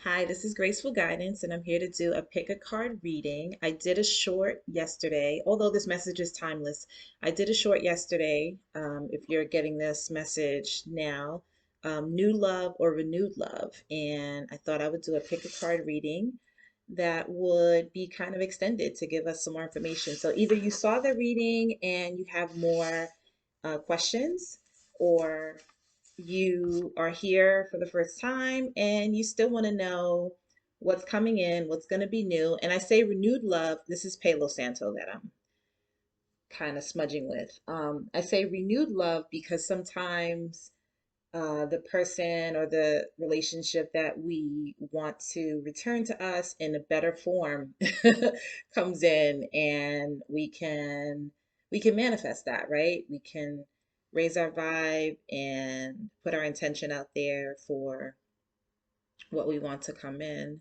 Hi, this is Graceful Guidance, and I'm here to do a pick a card reading. I did a short yesterday, although this message is timeless. I did a short yesterday, if you're getting this message now, new love or renewed love. And I thought I would do a pick a card reading that would be kind of extended to give us some more information. So either you saw the reading and you have more questions, or you are here for the first time and you still want to know what's coming in, what's going to be new. And I say renewed love. This is Palo Santo that I'm kind of smudging with. I say renewed love because sometimes the person or the relationship that we want to return to us in a better form comes in, and we can manifest that, right? We can raise our vibe and put our intention out there for what we want to come in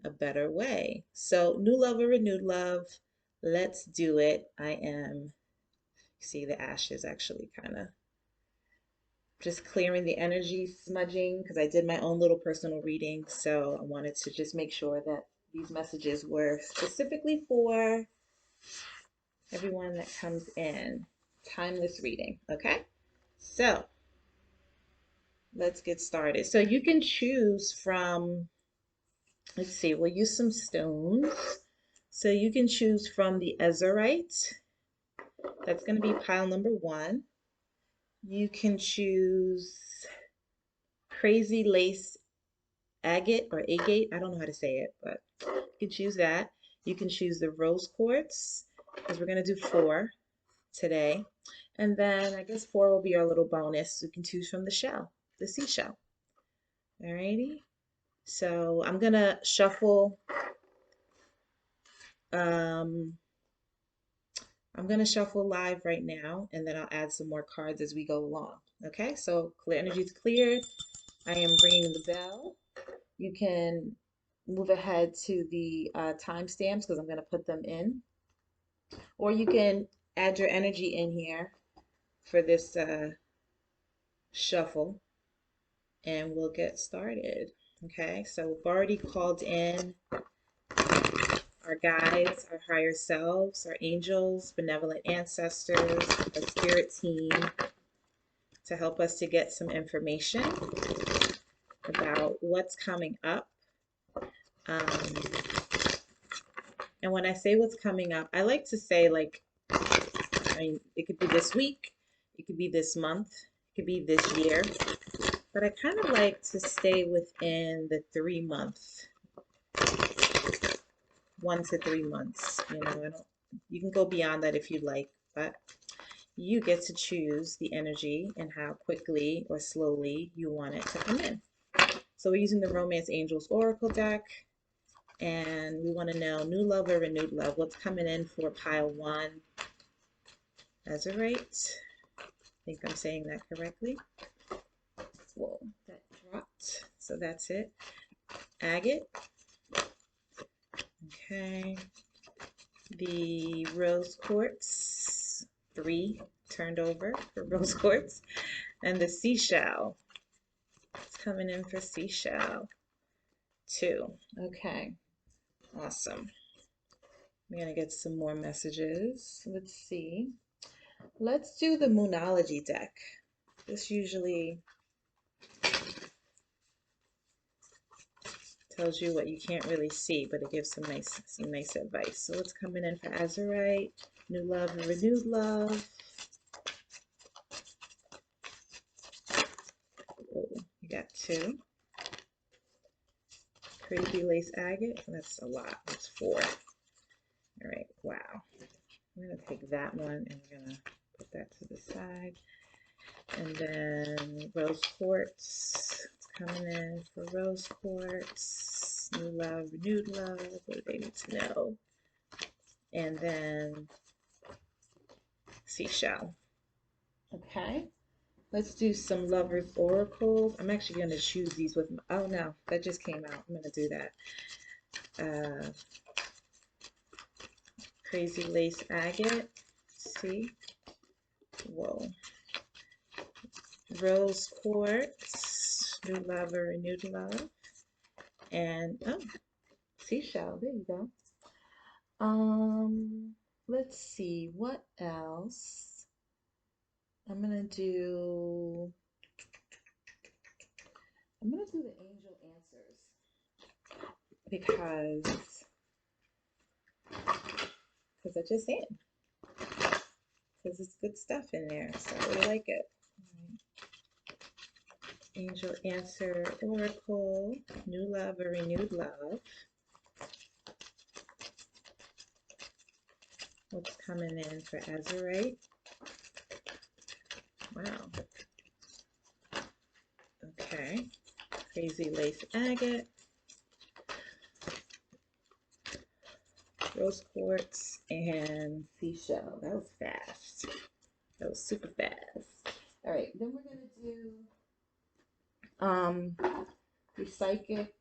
a better way. So new love or renewed love, let's do it. I am, see the ashes actually kind of just clearing the energy, smudging, because I did my own little personal reading. So I wanted to just make sure that these messages were specifically for everyone that comes in. Timeless reading. Okay. So let's get started. So you can choose from, let's see, we'll use some stones. So you can choose from the Ezurite. That's going to be pile number one. You can choose Crazy Lace agate or agate. I don't know how to say it, but you can choose that. You can choose the rose quartz because we're going to do four today. And then I guess four will be our little bonus. You can choose from the shell, the seashell. Alrighty. So I'm going to shuffle. Um, I'm going to shuffle live right now, and then I'll add some more cards as we go along. Okay, so clear energy is cleared. I am ringing the bell. You can move ahead to the timestamps because I'm going to put them in. Or you can add your energy in here for this shuffle and we'll get started. Okay, so we've already called in our guides, our higher selves, our angels, benevolent ancestors, our spirit team to help us to get some information about what's coming up. And when I say what's coming up, I like to say, like, I mean, it could be this week, it could be this month, it could be this year, but I kind of like to stay within the 3 month, 1 to 3 months. I don't, you can go beyond that if you like, but you get to choose the energy and how quickly or slowly you want it to come in. So we're using the Romance Angels Oracle deck, and we want to know new love or renewed love. What's coming in for pile one? Azurite. I think I'm saying that correctly. Whoa, that dropped. So that's it. Agate. Okay. The rose quartz. 3 turned over for rose quartz. And the seashell. It's coming in for seashell. 2. Okay. Awesome. We're going to get some more messages. Let's see. Let's do the Moonology deck. This usually tells you what you can't really see, but it gives some nice advice. So what's coming in for Azurite? New love and renewed love. Oh, you got 2. Crazy lace agate. That's a lot. That's 4. All right. Wow. I'm gonna take that one and we're gonna put that to the side. And then rose quartz. It's coming in for rose quartz. New love, renewed love. What do they need to know? And then seashell. Okay, let's do some lovers oracles. I'm actually going to choose these with my, oh no, that just came out. I'm going to do that. Crazy lace agate. See? Whoa. Rose quartz. New lover, renewed love. And oh, seashell. There you go. Um, let's see what else. I'm gonna do. I'm gonna do the angel answers because I just did. Because it's good stuff in there, so I really like it. Angel answer oracle, new love or renewed love. What's coming in for Azurite? Wow. Okay. Crazy lace agate, rose quartz, and seashell. That was fast. That was super fast. All right, then we're gonna do the Psychic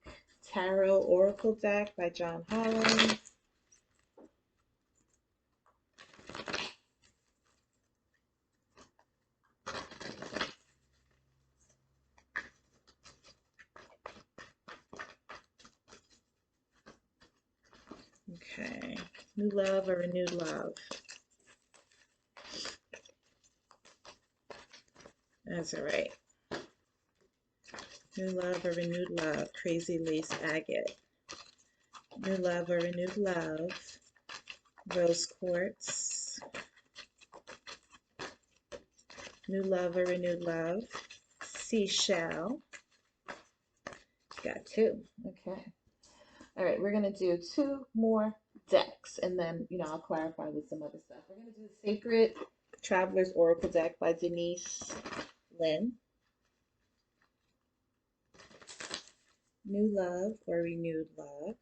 Tarot Oracle deck by John Holland. Okay, new love or renewed love. That's all right. New love or renewed love. Crazy lace agate. New love or renewed love. Rose quartz. New love or renewed love. Seashell. Got two. Okay. All right, we're gonna do two more decks, and then I'll clarify with some other stuff. We're gonna do the Sacred Traveler's Oracle deck by Denise Lynn. New love or renewed love.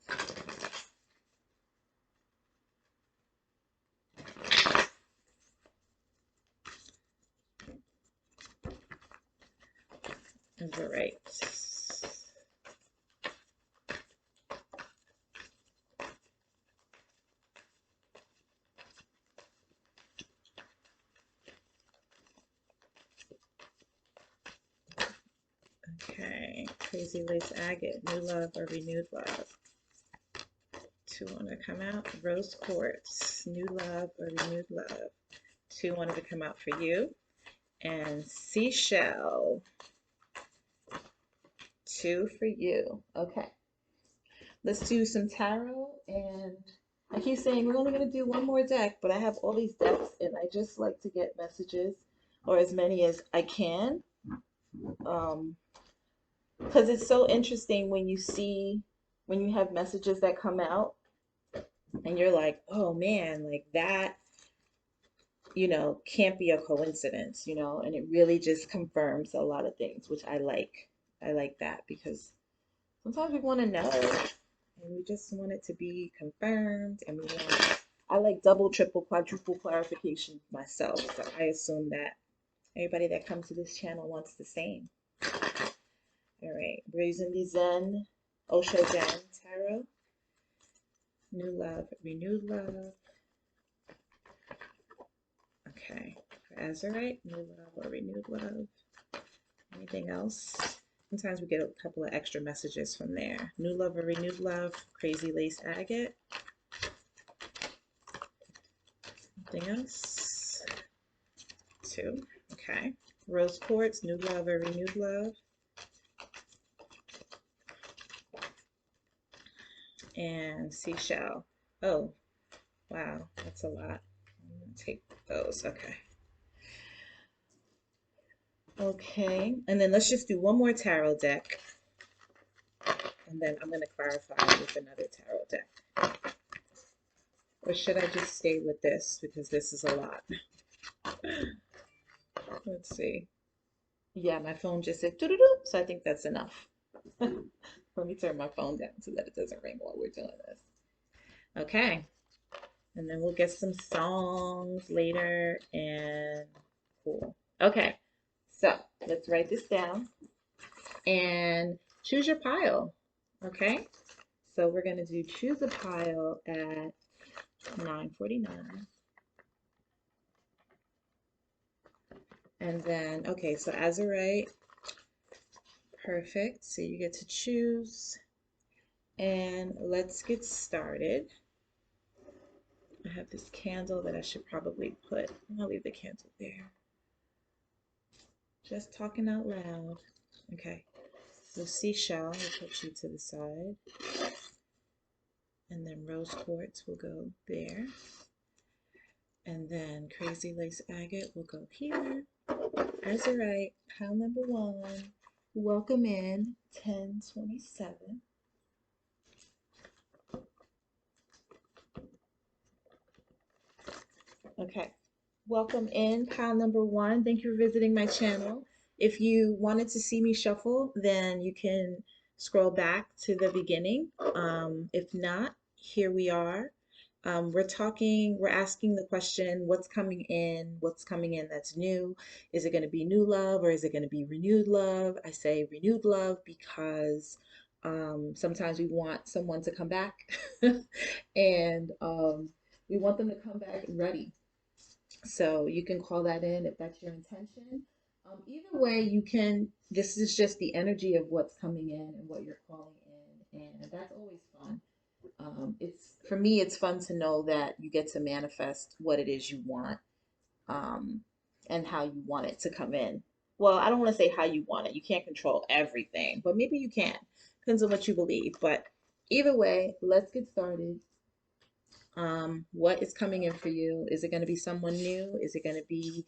All right. Okay, crazy lace agate, new love or renewed love. Two want to come out. Rose quartz, new love or renewed love. Two wanted to come out for you. And seashell, two for you. Okay, let's do some tarot. And I keep saying we're only going to do one more deck, but I have all these decks and I just like to get messages, or as many as I can. Because it's so interesting when you have messages that come out and you're like, oh man, like that, can't be a coincidence, and it really just confirms a lot of things, which I like. I like that because sometimes we want to know and we just want it to be confirmed, and I like double, triple, quadruple clarification myself. So I assume that everybody that comes to this channel wants the same. All right, we're using the Zen Osho Zen Tarot. New love, renewed love. Okay, for Azurite, new love or renewed love. Anything else? Sometimes we get a couple of extra messages from there. New love or renewed love, crazy lace agate. Anything else? Two. Okay. Rose quartz, new love or renewed love. And seashell. Oh, wow, that's a lot. I'm gonna take those. Okay. Okay, and then let's just do one more tarot deck, and then I'm going to clarify with another tarot deck. Or should I just stay with this because this is a lot? Let's see. Yeah, my phone just said doo-doo-doo, so I think that's enough. Let me turn my phone down so that it doesn't ring while we're doing this. Okay, and then we'll get some songs later, and cool. Okay, so let's write this down and choose your pile. Okay, so we're going to do choose a pile at 9:49. And then, okay, so Azurite, perfect. So you get to choose. And let's get started. I have this candle that I should probably put. I'll leave the candle there. Just talking out loud. Okay. So seashell, we'll put you to the side. And then rose quartz will go there. And then crazy lace agate will go here. Azurite, pile number 1. Welcome in 1027. Okay. Welcome in pile number 1. Thank you for visiting my channel. If you wanted to see me shuffle, then you can scroll back to the beginning. If not, here we are. We're asking the question, what's coming in that's new? Is it going to be new love or is it going to be renewed love? I say renewed love because sometimes we want someone to come back and we want them to come back ready. So you can call that in if that's your intention. Either way, this is just the energy of what's coming in and what you're calling in, and that's always fun. For me, it's fun to know that you get to manifest what it is you want, um, and how you want it to come in. Well, I don't want to say how you want it. You can't control everything, but maybe you can. Depends on what you believe. But either way, let's get started. What is coming in for you? Is it going to be someone new? Is it going to be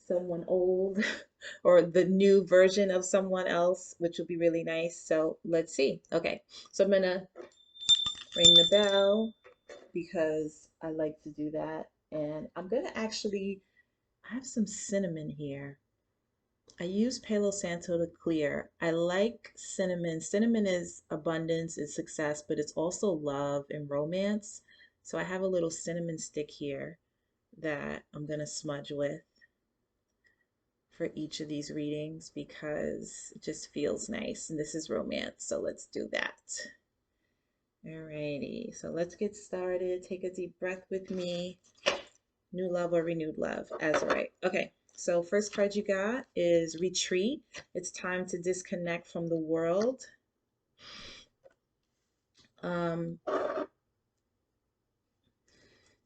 someone old or the new version of someone else, which will be really nice? So let's see. Okay, so I'm going to ring the bell because I like to do that. And I'm going to I have some cinnamon here. I use Palo Santo to clear. I like cinnamon. Cinnamon is abundance, is success, but it's also love and romance. So I have a little cinnamon stick here that I'm going to smudge with for each of these readings because it just feels nice. And this is romance, so let's do that. Alrighty, so let's get started. Take a deep breath with me. New love or renewed love, Azurite. Okay, so first card you got is retreat. It's time to disconnect from the world. Um,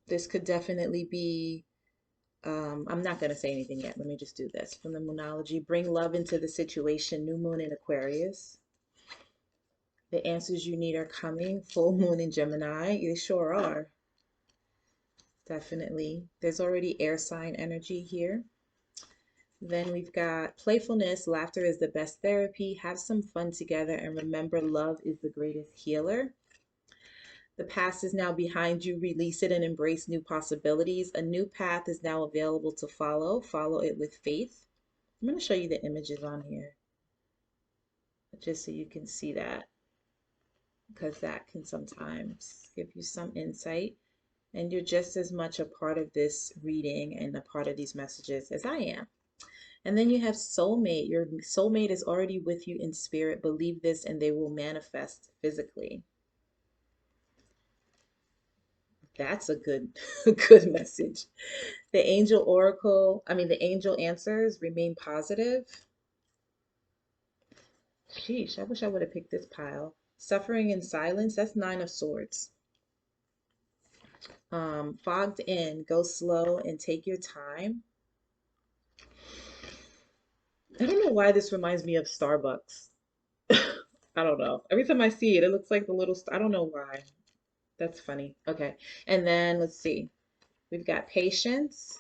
this could definitely be, I'm not going to say anything yet. Let me just do this. From the Moonology, bring love into the situation, new moon in Aquarius. The answers you need are coming, full moon in Gemini. They sure are. Definitely. There's already air sign energy here. Then we've got playfulness. Laughter is the best therapy. Have some fun together and remember love is the greatest healer. The past is now behind you. Release it and embrace new possibilities. A new path is now available to follow. Follow it with faith. I'm going to show you the images on here just so you can see that because that can sometimes give you some insight. And you're just as much a part of this reading and a part of these messages as I am. And then you have soulmate. Your soulmate is already with you in spirit. Believe this and they will manifest physically. That's a good good message. The angel oracle, the angel answers remain positive. Sheesh, I wish I would have picked this pile. Suffering in silence, that's 9 of swords. Fogged in, go slow and take your time. I don't know why this reminds me of Starbucks. I don't know. Every time I see it, it looks like the little, I don't know why. That's funny. Okay. And then let's see. We've got patience.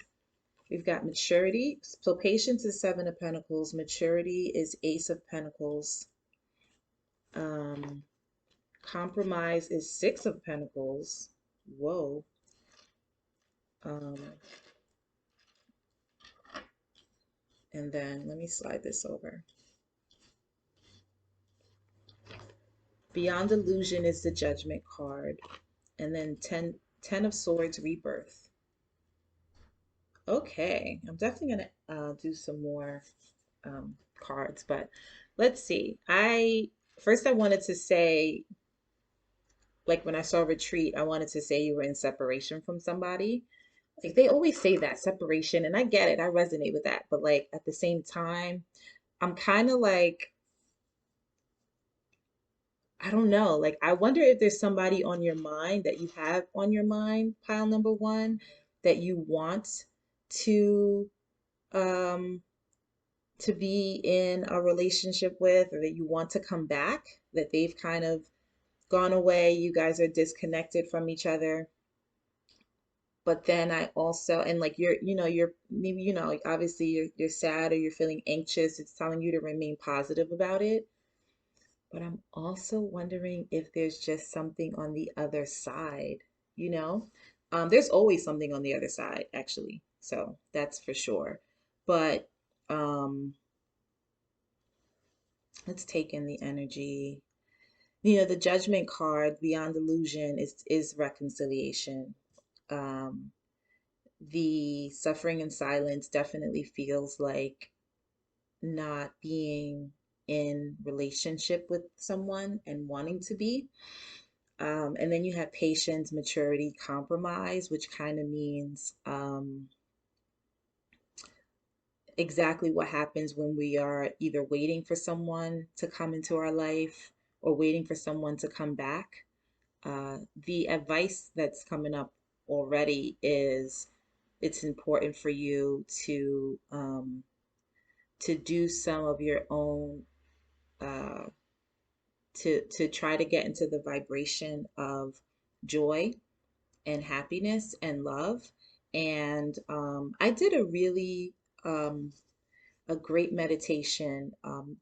We've got maturity. So patience is 7 of Pentacles. Maturity is Ace of Pentacles. Um, compromise is 6 of Pentacles. Whoa. Um, and then let me slide this over. Beyond illusion is the Judgment card. And then 10 of Swords, rebirth. Okay, I'm definitely going to do some more cards, but let's see. First I wanted to say, like when I saw retreat, I wanted to say you were in separation from somebody. Like they always say that separation, and I get it, I resonate with that, but like at the same time, I'm kind of like, I don't know. Like, I wonder if there's somebody on your mind that you have on your mind, pile number one, that you want to um to be in a relationship with, or that you want to come back, that they've kind of gone away, you guys are disconnected from each other. But then I also, and like you're maybe, like obviously you're sad or you're feeling anxious. It's telling you to remain positive about it. But I'm also wondering if there's just something on the other side, you know? There's always something on the other side, actually. So that's for sure. But um, let's take in the energy. The judgment card beyond illusion is reconciliation. Um, the suffering in silence definitely feels like not being in relationship with someone and wanting to be. And then you have patience, maturity, compromise, which kind of means exactly what happens when we are either waiting for someone to come into our life or waiting for someone to come back. The advice that's coming up already is it's important for you to do some of your own uh, to try to get into the vibration of joy and happiness and love. And I did um, a great meditation.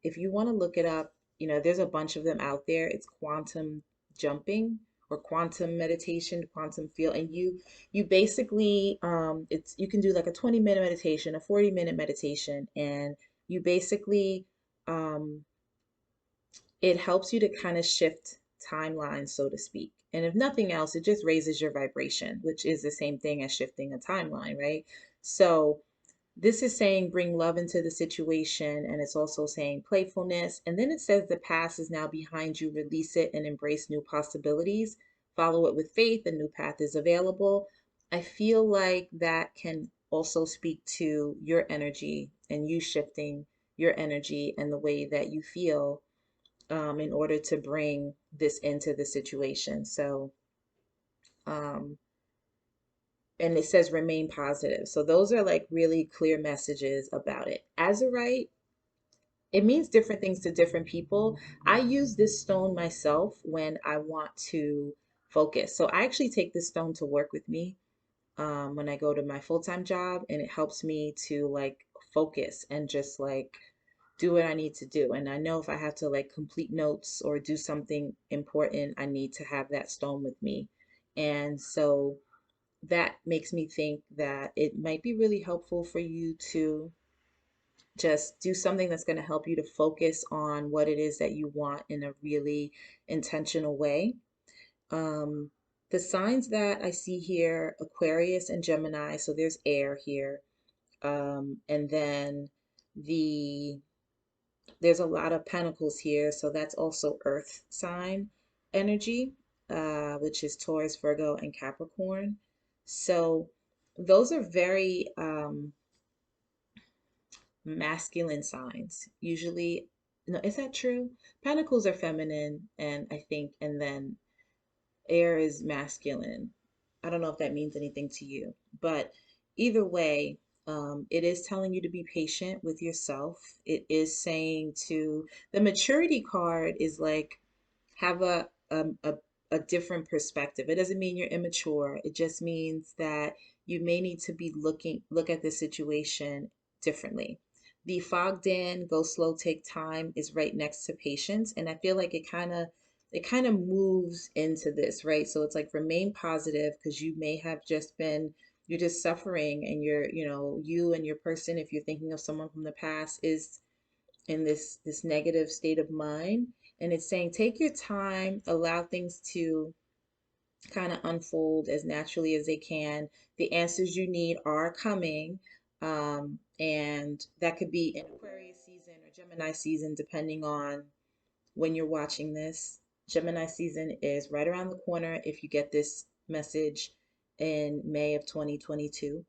If you want to look it up, there's a bunch of them out there. It's quantum jumping or quantum meditation, quantum feel, and you basically it's you can do like a 20-minute meditation, a 40-minute meditation, and you basically um, it helps you to kind of shift timelines, so to speak. And if nothing else, it just raises your vibration, which is the same thing as shifting a timeline, right? So this is saying bring love into the situation, and it's also saying playfulness. And then it says the past is now behind you, release it and embrace new possibilities. Follow it with faith, a new path is available. I feel like that can also speak to your energy and you shifting your energy and the way that you feel in order to bring this into the situation. So, um, and it says remain positive. So those are like really clear messages about it. Azurite, it means different things to different people. I use this stone myself when I want to focus. So I actually take this stone to work with me when I go to my full-time job, and it helps me to like focus and just like do what I need to do. And I know if I have to like complete notes or do something important, I need to have that stone with me. And so that makes me think that it might be really helpful for you to just do something that's going to help you to focus on what it is that you want in a really intentional way. Um, the signs that I see here, Aquarius and Gemini, so there's air here. And then the there's a lot of pentacles here, so that's also earth sign energy, which is Taurus, Virgo, and Capricorn. So those are very masculine signs. Usually, no, is that true? Pentacles are feminine, and I think, and then air is masculine. I don't know if that means anything to you, but either way, it is telling you to be patient with yourself. It is saying to, the maturity card is like have a different perspective. It doesn't mean you're immature. It just means that you may need to be look at the situation differently. The fogged in, go slow, take time is right next to patience, and I feel like it kind of moves into this, right? So it's like remain positive because you may have just been you're just suffering, and you and your person, if you're thinking of someone from the past, is in this negative state of mind. And it's saying take your time, allow things to kind of unfold as naturally as they can. The answers you need are coming, and that could be in Aquarius season or Gemini season, depending on when you're watching this. Gemini season is right around the corner if you get this message in May of 2022.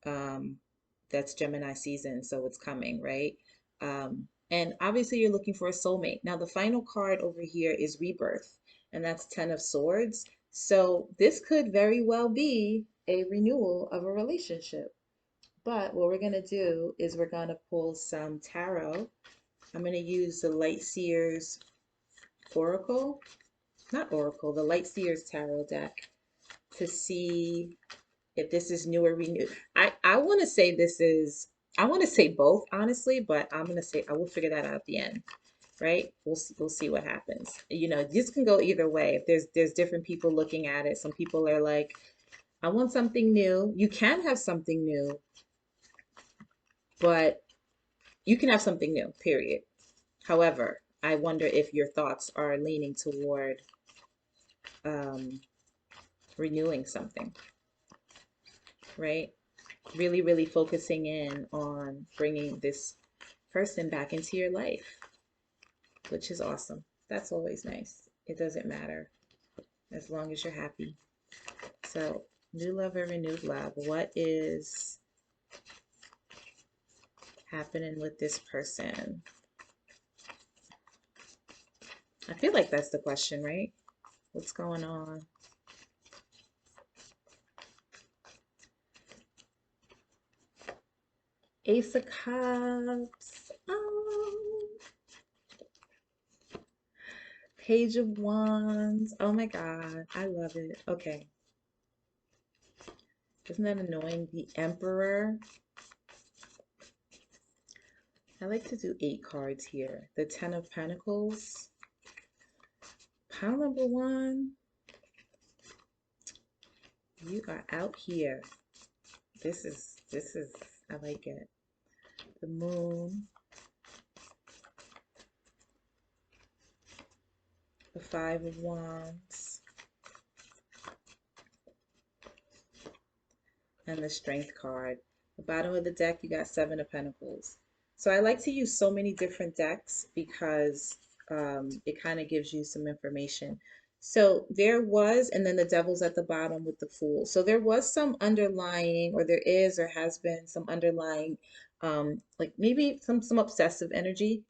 um, that's Gemini season, so it's coming, right? And obviously, you're looking for a soulmate. Now, the final card over here is rebirth, and that's Ten of Swords. So, this could very well be a renewal of a relationship. But what we're going to do is we're going to pull some tarot. I'm going to use the Light Seers Oracle, not Oracle, the Light Seers Tarot deck to see if this is new or renewed. I want to say this is, I want to say both, honestly, but I'm going to say I will figure that out at the end, right? We'll see what happens. You know, this can go either way. If there's different people looking at it. Some people are like, I want something new. You can have something new, but you can have something new, period. However, I wonder if your thoughts are leaning toward um, renewing something, right? Really, really focusing in on bringing this person back into your life, which is awesome. That's always nice. It doesn't matter as long as you're happy. So, new love or renewed love, what is happening with this person? I feel like that's the question, right? What's going on? Ace of Cups. Page of Wands. Oh my God, I love it. Okay. Isn't that annoying? The Emperor. I like to do 8 cards here. The Ten of Pentacles. Pile number 1. You are out here. This is, I like it. The Moon. The Five of Wands. And the Strength card. The bottom of the deck, you got Seven of Pentacles. So I like to use so many different decks because it kind of gives you some information. So there was, and then the Devil's at the bottom with the Fool. So there was some underlying, or there is, or has been some underlying, like maybe some obsessive energy,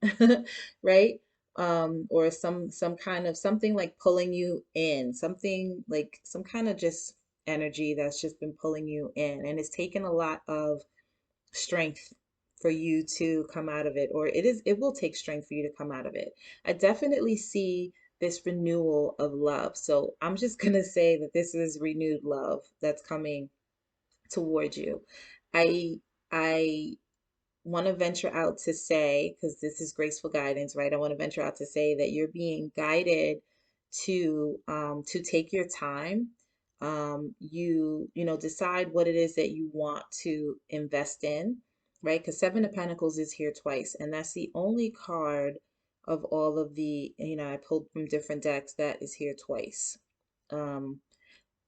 right? Or some kind of something like pulling you in, something like some kind of just energy that's just been pulling you in, and it's taken a lot of strength for you to come out of it, or it will take strength for you to come out of it. I definitely see this renewal of love. So I'm just going to say that this is renewed love that's coming towards you. I i want to venture out to say, because this is graceful guidance, right? I want to venture out to say that you're being guided to take your time. You know, decide what it is that you want to invest in, right? Because Seven of Pentacles is here twice, and that's the only card of all of the, you know, I pulled from different decks that is here twice. Um,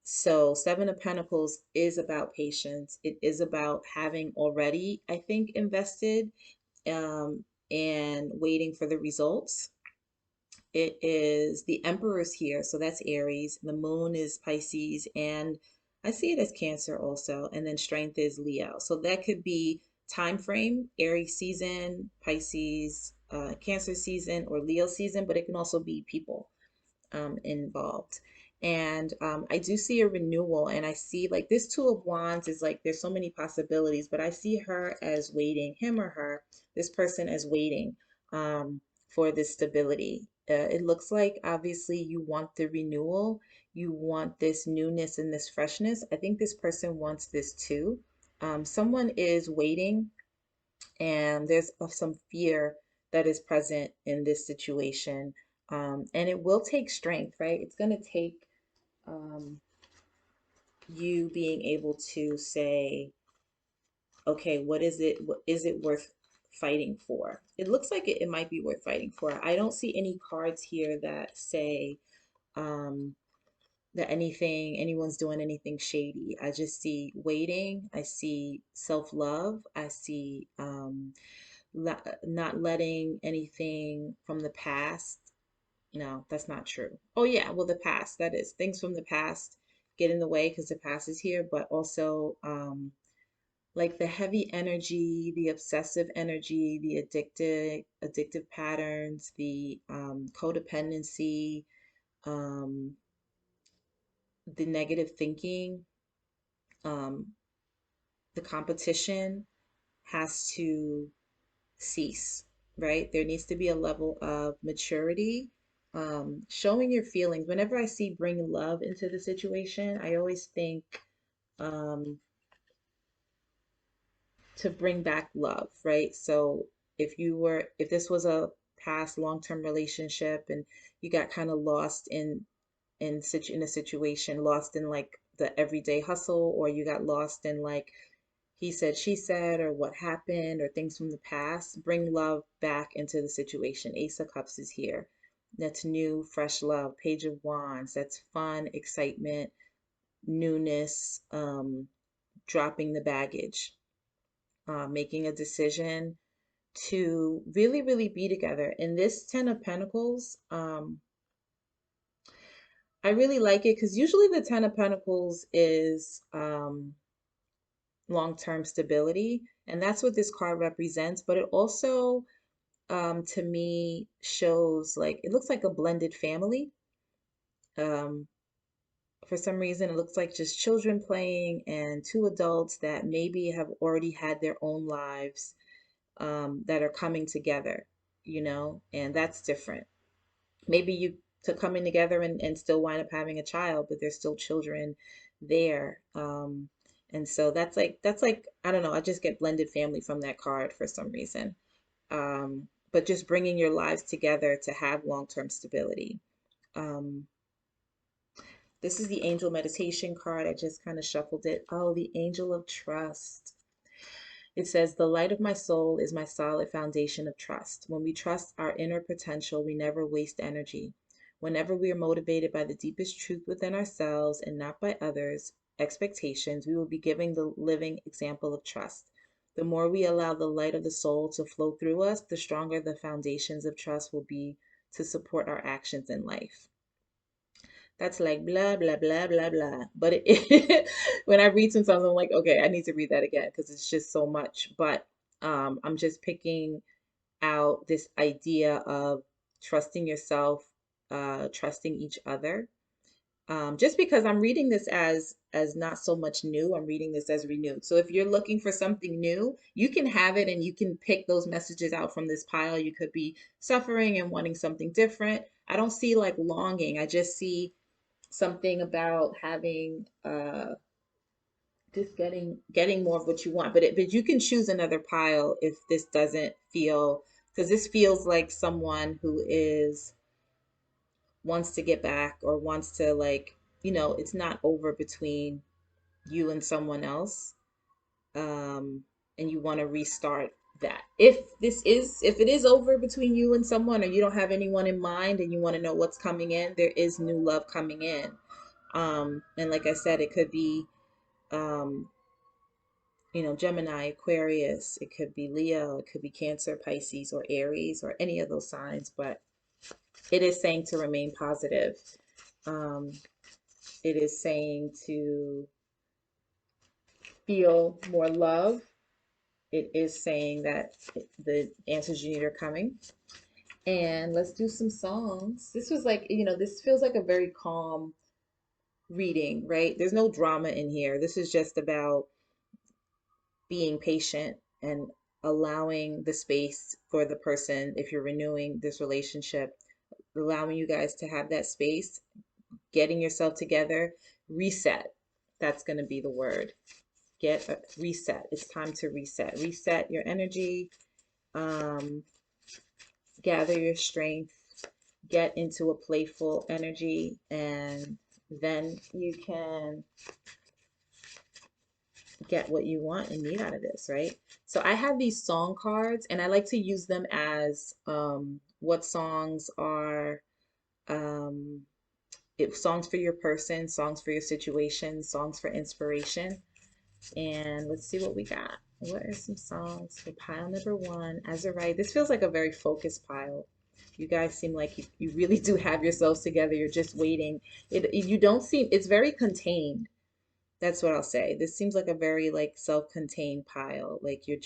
so Seven of Pentacles is about patience. It is about having already, I think, invested and waiting for the results. It is the Emperor's here, so that's Aries. The Moon is Pisces, and I see it as Cancer also. And then Strength is Leo. So that could be time frame, Aries season, Pisces, Cancer season, or Leo season, but it can also be people involved. And I do see a renewal, and I see like this Two of Wands is like there's so many possibilities, but I see her as waiting, him or her, this person as waiting for this stability. It looks like obviously you want the renewal, you want this newness and this freshness. I think this person wants this too. Someone is waiting, and there's some fear that is present in this situation. And it will take strength, right? It's going to take um, you being able to say, okay, what is it? What is it worth fighting for? It looks like it might be worth fighting for. I don't see any cards here that say um, that anyone's doing anything shady. I just see waiting. I see self-love. I see not letting anything from the past. No, that's not true. Oh yeah, well the past, that is, things from the past get in the way because the past is here, but also, um, like the heavy energy, the obsessive energy, the addictive patterns, the codependency, um, the negative thinking, um, the competition has to cease, right? There needs to be a level of maturity, showing your feelings. Whenever I see bring love into the situation, I always think um, to bring back love, right? So if this was a past long-term relationship and you got kind of lost in a situation, lost in like the everyday hustle, or you got lost in like he said, she said, or what happened, or things from the past, bring love back into the situation. Ace of Cups is here. That's new, fresh love. Page of Wands, that's fun, excitement, newness, dropping the baggage, making a decision to really, really be together. And this Ten of Pentacles, I really like it because usually the Ten of Pentacles is long-term stability, and that's what this card represents. But it also, to me, shows like it looks like a blended family. Um, for some reason, it looks like just children playing and two adults that maybe have already had their own lives that are coming together, and that's different. Maybe you to coming together and still wind up having a child, but there's still children there. And so that's like I don't know. I just get blended family from that card for some reason. But just bringing your lives together to have long-term stability. Um, this is the angel meditation card. I just kind of shuffled it. Oh, the angel of trust. It says, the light of my soul is my solid foundation of trust. When we trust our inner potential, we never waste energy. Whenever we are motivated by the deepest truth within ourselves and not by others' expectations, we will be giving the living example of trust. The more we allow the light of the soul to flow through us, the stronger the foundations of trust will be to support our actions in life. That's like blah blah blah blah blah. But when I read sometimes I'm like, okay, I need to read that again because it's just so much. But I'm just picking out this idea of trusting yourself, trusting each other. Just because I'm reading this as not so much new, I'm reading this as renewed. So if you're looking for something new, you can have it and you can pick those messages out from this pile. You could be suffering and wanting something different. I don't see like longing. I just see something about having just getting more of what you want. But you can choose another pile if this doesn't feel, because this feels like someone who is wants to get back or wants to like, it's not over between you and someone else. um and you want to restart that. If it is over between you and someone, or you don't have anyone in mind and you want to know what's coming in, there is new love coming in. And like I said, it could be um, Gemini, Aquarius, it could be Leo, it could be Cancer, Pisces, or Aries, or any of those signs, but it is saying to remain positive. Um, it is saying to feel more love. It is saying that the answers you need are coming. And let's do some songs. This was like, this feels like a very calm reading, right? There's no drama in here. This is just about being patient and allowing the space for the person, if you're renewing this relationship, allowing you guys to have that space, getting yourself together, reset. That's going to be the word. Get a reset. It's time to reset. Reset your energy, um, gather your strength, get into a playful energy, and then you can get what you want and need out of this, right? So I have these song cards and I like to use them as what songs are um, songs for your person, songs for your situation, songs for inspiration. And let's see what we got. What are some songs for pile number one? Azurite. This feels like a very focused pile. You guys seem like you really do have yourselves together. You're just waiting. You don't seem, it's very contained. That's what I'll say. This seems like a very like self-contained pile. Like you're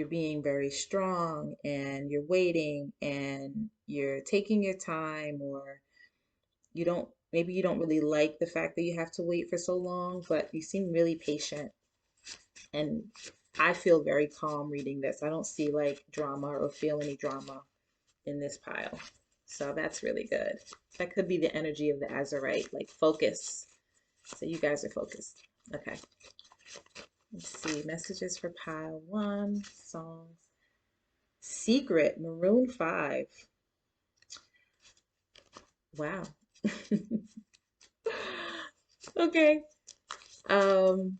being very strong and you're waiting and you're taking your time, or maybe you don't really like the fact that you have to wait for so long, but you seem really patient. And I feel very calm reading this. I don't see like drama or feel any drama in this pile. So that's really good. That could be the energy of the Azurite, like focus. So you guys are focused. Okay. Let's see. Messages for pile one. Songs. Secret. Maroon 5. Wow. Okay. Um,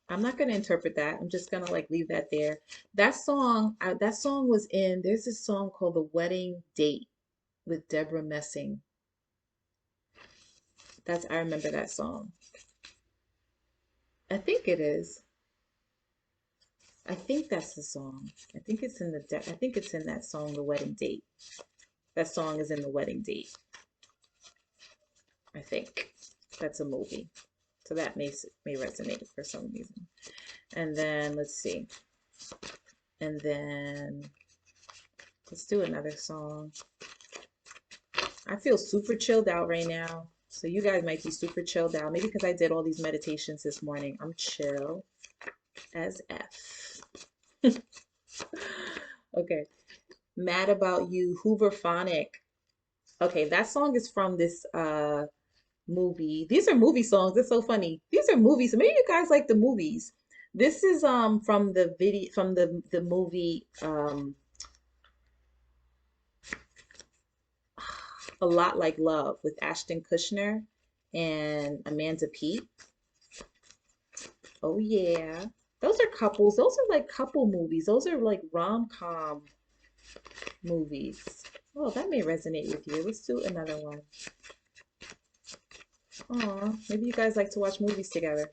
I'm not gonna interpret that. I'm just gonna like leave that there. That song was in, there's this song called The Wedding Date with Deborah Messing. I remember that song. I think it is. I think that's the song. I think it's in that song, The Wedding Date. That song is in The Wedding Date. I think that's a movie. So that may resonate for some reason. And then let's see. And then let's do another song. I feel super chilled out right now. So you guys might be super chilled out. Maybe because I did all these meditations this morning. I'm chill as F. Okay. Mad About You, Hooverphonic. Okay, that song is from this movie. These are movie songs. It's so funny. These are movies. Maybe you guys like the movies. This is from the video from the movie A Lot Like Love with Ashton Kutcher and Amanda Peet. Oh yeah. Those are couples. Those are like couple movies. Those are like rom-com movies. Oh, that may resonate with you. Let's do another one. Aw, maybe you guys like to watch movies together.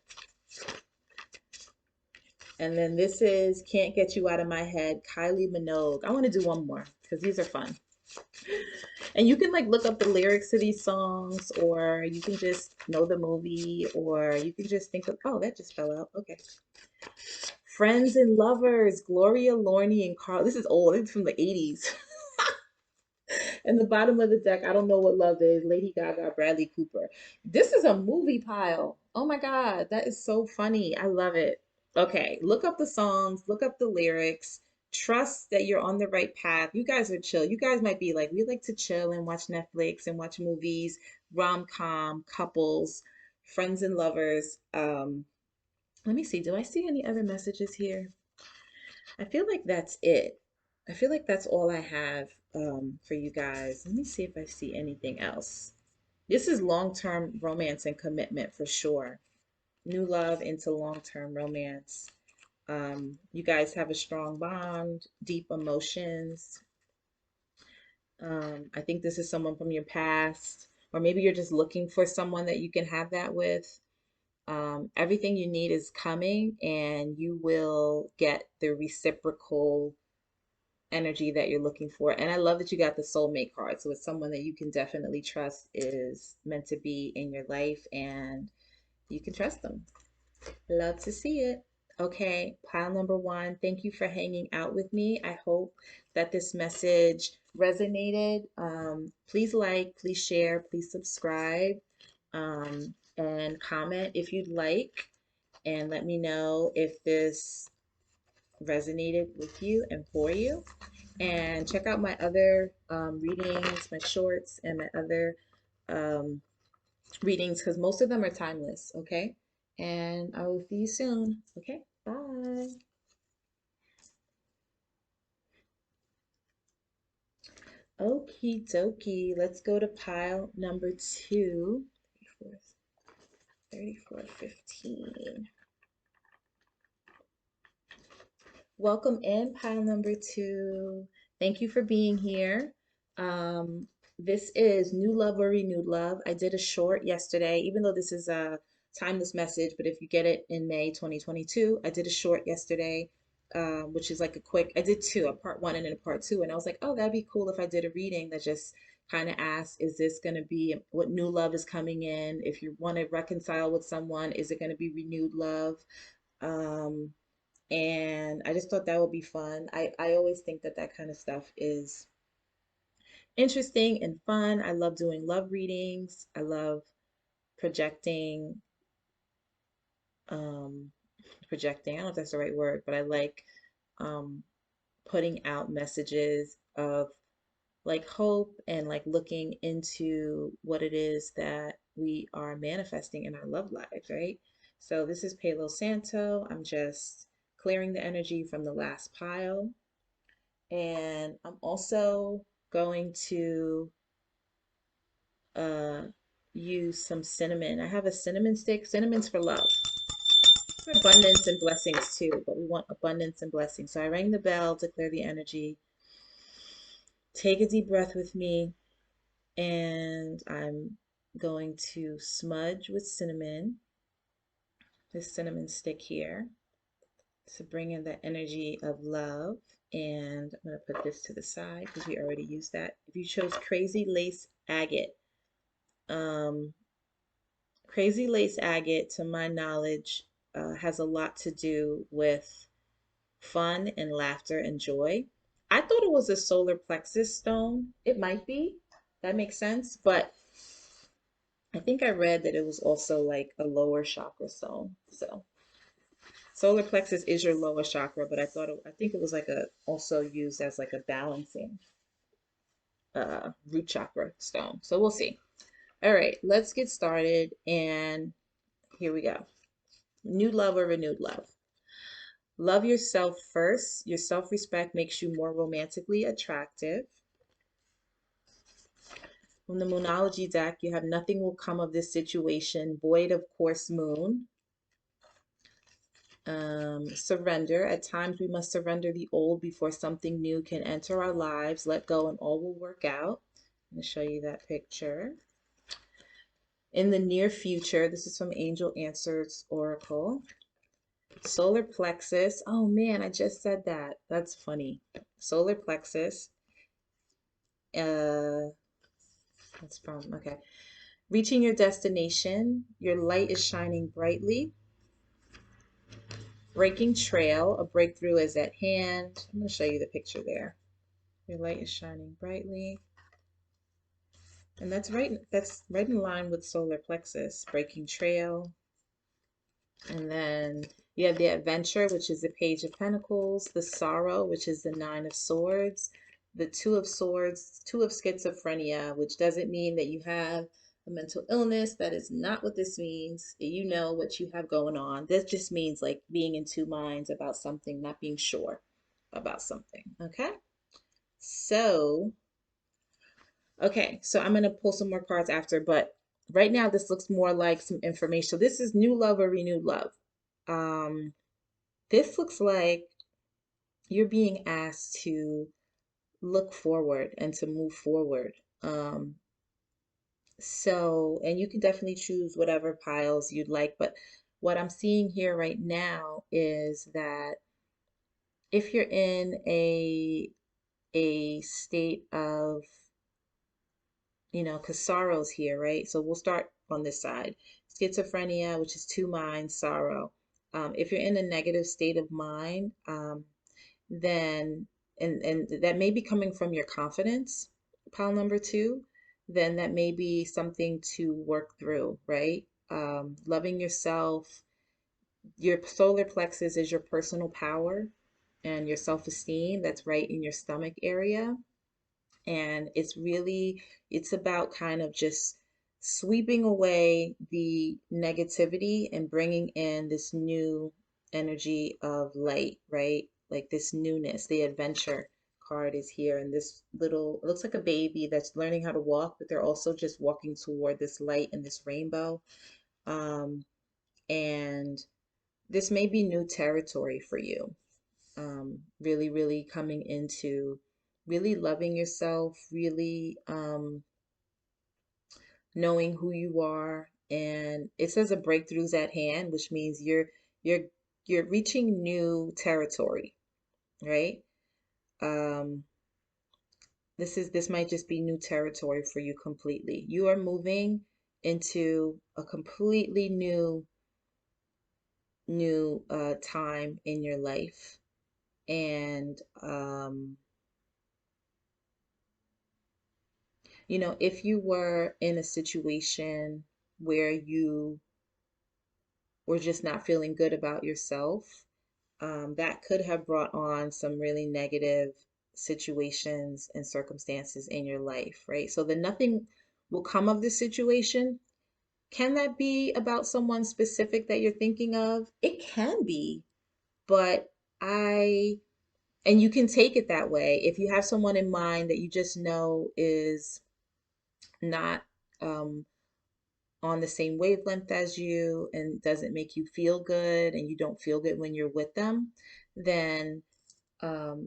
And then this is Can't Get You Out of My Head, Kylie Minogue. I want to do one more because these are fun. And you can like look up the lyrics to these songs, or you can just know the movie, or you can just think of, oh, that just fell out. Okay. Friends and Lovers, Gloria Lourney and Carl. This is old. It's from the 80s. And the bottom of the deck, I don't know what love is. Lady Gaga, Bradley Cooper. This is a movie pile. Oh my God, that is so funny. I love it. Okay, look up the songs, look up the lyrics. Trust that you're on the right path. You guys are chill. You guys might be like, we like to chill and watch Netflix and watch movies, rom-com, couples, friends and lovers. Let me see. Do I see any other messages here? I feel like that's it. I feel like that's all I have for you guys. Let me see if I see anything else. This is long-term romance and commitment for sure. New love into long-term romance. You guys have a strong bond, deep emotions. I think this is someone from your past, or maybe you're just looking for someone that you can have that with. Everything you need is coming, and you will get the reciprocal energy that you're looking for. And I love that you got the soulmate card. So it's someone that you can definitely trust is meant to be in your life, and you can trust them. Love to see it. Okay, pile number one, thank you for hanging out with me. I hope that this message resonated. Please like, please share, please subscribe, and comment if you'd like, and let me know if this resonated with you and for you. And check out my other readings, my shorts, and my other um, readings because most of them are timeless. Okay. And I will see you soon. Okay. Bye. Okie dokie. Let's go to pile number two. 34, 15. Welcome in, pile number two. Thank you for being here. Um, this is New Love or Renewed Love. I did a short yesterday, even though this is a timeless message, but if you get it in May 2022, I did a short yesterday, which is like a quick, I did two, a part one and then a part two. And I was like, oh, that'd be cool if I did a reading that just kind of ask, is this going to be what new love is coming in? If you want to reconcile with someone, is it going to be renewed love? Um, and I just thought that would be fun. I always think that that kind of stuff is interesting and fun. I love doing love readings. I love projecting, um, projecting. I don't know if that's the right word, but I like um, putting out messages of like hope and like looking into what it is that we are manifesting in our love lives, right? So this is Palo Santo. I'm just clearing the energy from the last pile. And I'm also going to uh, use some cinnamon. I have a cinnamon stick. Cinnamon's for love, for abundance and blessings too, but we want abundance and blessings. So I rang the bell to clear the energy. Take a deep breath with me, and I'm going to smudge with cinnamon, this cinnamon stick here, to bring in the energy of love. And I'm going to put this to the side because we already used that. If you chose Crazy Lace Agate, um, Crazy Lace Agate, to my knowledge, has a lot to do with fun and laughter and joy. I thought it was a solar plexus stone. It might be. That makes sense. But I think I read that it was also like a lower chakra stone. So solar plexus is your lower chakra, but I think it was like a also used as like a balancing root chakra stone. So we'll see. All right, let's get started. And here we go. New love or renewed love. Love yourself first. Your self-respect makes you more romantically attractive. From the Moonology deck, you have nothing will come of this situation, void of course moon. Surrender. At times we must surrender the old before something new can enter our lives. Let go and all will work out. I'm going to show you that picture. In the near future, this is from Angel Answers Oracle. Solar plexus. Oh man, I just said that. That's funny. Solar plexus. Uh, that's from, okay. Reaching your destination. Your light is shining brightly. Breaking trail. A breakthrough is at hand. I'm going to show you the picture there. Your light is shining brightly. And that's right in line with solar plexus, breaking trail. And then you have the adventure, which is the Page of Pentacles, the sorrow, which is the Nine of Swords, the Two of Swords, two of schizophrenia, which doesn't mean that you have a mental illness. That is not what this means. You know what you have going on. This just means like being in two minds about something, not being sure about something. Okay. So okay, so I'm gonna pull some more cards after, but right now this looks more like some information. So this is new love or renewed love. Um, this looks like you're being asked to look forward and to move forward. Um, and you can definitely choose whatever piles you'd like, but what I'm seeing here right now is that if you're in a state of, because sorrow's here, right? So we'll start on this side. Schizophrenia, which is two minds, sorrow. If you're in a negative state of mind, then, and that may be coming from your confidence, pile number two, then that may be something to work through, right? Loving yourself, your solar plexus is your personal power and your self-esteem. That's right in your stomach area. And it's about kind of just sweeping away the negativity and bringing in this new energy of light, right? Like this newness. The adventure card is here, and this little, it looks like a baby that's learning how to walk, but they're also just walking toward this light and this rainbow. Um, and this may be new territory for you. Really, really coming into really loving yourself, really knowing who you are. And it says a breakthrough's at hand, which means you're you're reaching new territory, right? Um, This might just be new territory for you completely. You are moving into a completely new time in your life. And if you were in a situation where you were just not feeling good about yourself, that could have brought on some really negative situations and circumstances in your life, right? So then nothing will come of this situation. Can that be about someone specific that you're thinking of? It can be, but I, and you can take it that way. If you have someone in mind that you just know is not um, on the same wavelength as you and doesn't make you feel good and you don't feel good when you're with them, then